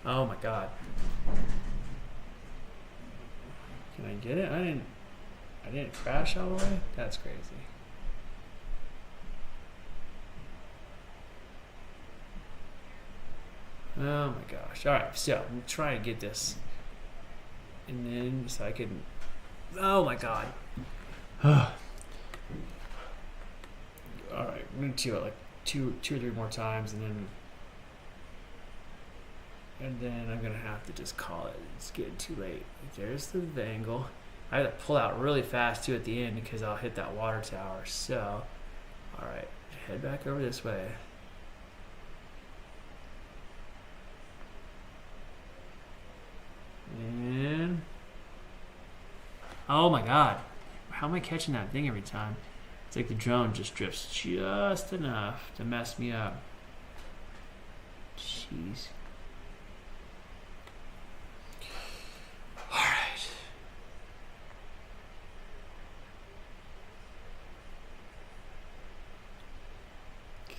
Oh my god. Can I get it? I didn't crash all the way? That's crazy. Oh my gosh. Alright, so I'm trying to get this. And then so I can. Oh my god. Alright, I'm gonna do it like two or three more times and then I'm gonna have to just call it. It's getting too late. There's the angle. I have to pull out really fast too at the end because I'll hit that water tower. So, all right, head back over this way. And oh my god, how am I catching that thing every time? It's like the drone just drifts just enough to mess me up. Jeez.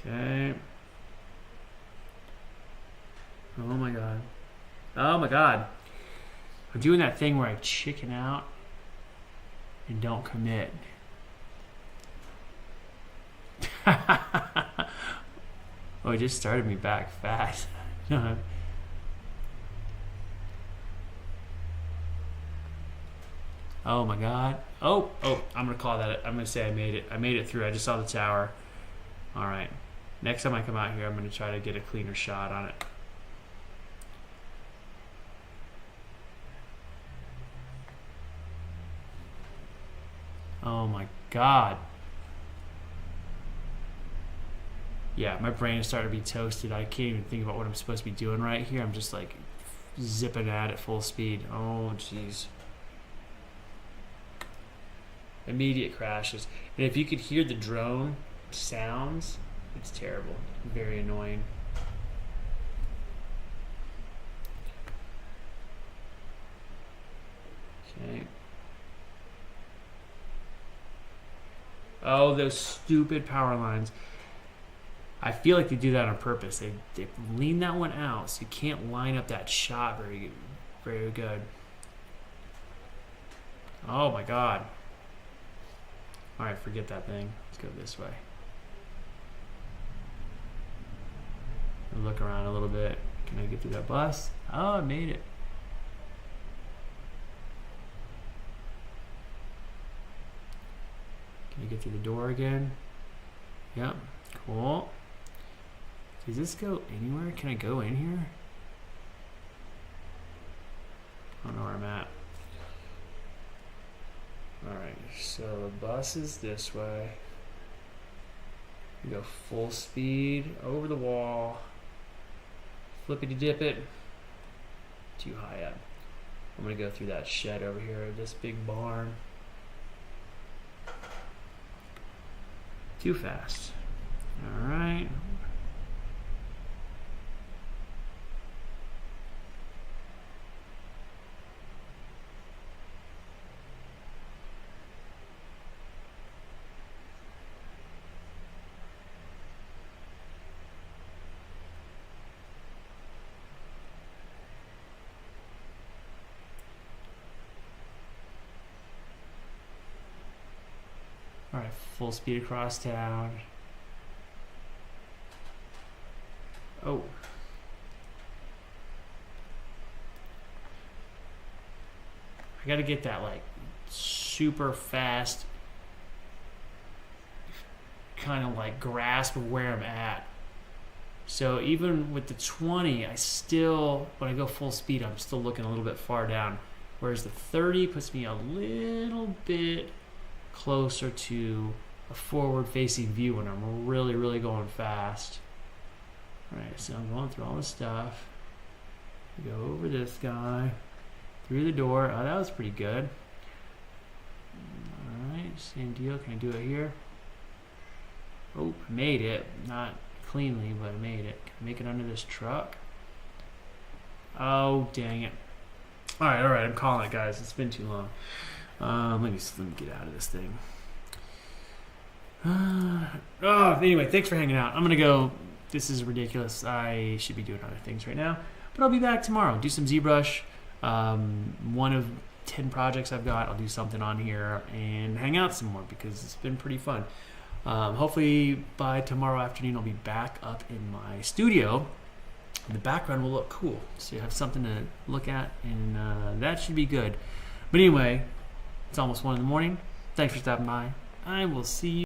Okay. Oh my god. Oh my god. I'm doing that thing where I chicken out and don't commit. Oh, it just started me back fast. Oh my God. Oh, I'm gonna call that. I'm gonna say I made it. I made it through. I just saw the tower. All right. Next time I come out here, I'm gonna try to get a cleaner shot on it. Oh my God. Yeah, my brain is starting to be toasted. I can't even think about what I'm supposed to be doing right here. I'm just like zipping at full speed. Oh, jeez. Immediate crashes. And if you could hear the drone sounds, it's terrible. Very annoying. Okay. Oh, those stupid power lines. I feel like they do that on purpose. They lean that one out so you can't line up that shot very good. Oh my God. All right, forget that thing. Let's go this way. Look around a little bit. Can I get through that bus? Oh, I made it. Can you get through the door again? Yep. Cool. Does this go anywhere? Can I go in here? I don't know where I'm at. Alright, so the bus is this way. We go full speed over the wall. Flippity dip it. Too high up. I'm gonna go through that shed over here, this big barn. Too fast. Alright. Alright, full speed across town. Oh. I gotta get that like super fast kind of like grasp of where I'm at. So even with the 20, I still, when I go full speed, I'm still looking a little bit far down. Whereas the 30 puts me a little bit closer to a forward-facing view when I'm really going fast. All right, so I'm going through all this stuff. Go over this guy, through the door. Oh, that was pretty good. All right, same deal. Can I do it here? Oh, I made it. Not cleanly, but I made it. Can I make it under this truck? Oh, dang it. All right, I'm calling it, guys. It's been too long. Let me get out of this thing. Anyway, thanks for hanging out. I'm gonna go. This is ridiculous. I should be doing other things right now, but I'll be back tomorrow. Do some ZBrush. One of 10 projects I've got. I'll do something on here and hang out some more because it's been pretty fun. Hopefully by tomorrow afternoon I'll be back up in my studio. The background will look cool, so you have something to look at, and that should be good. But anyway, it's almost 1 in the morning. Thanks for stopping by. I will see you.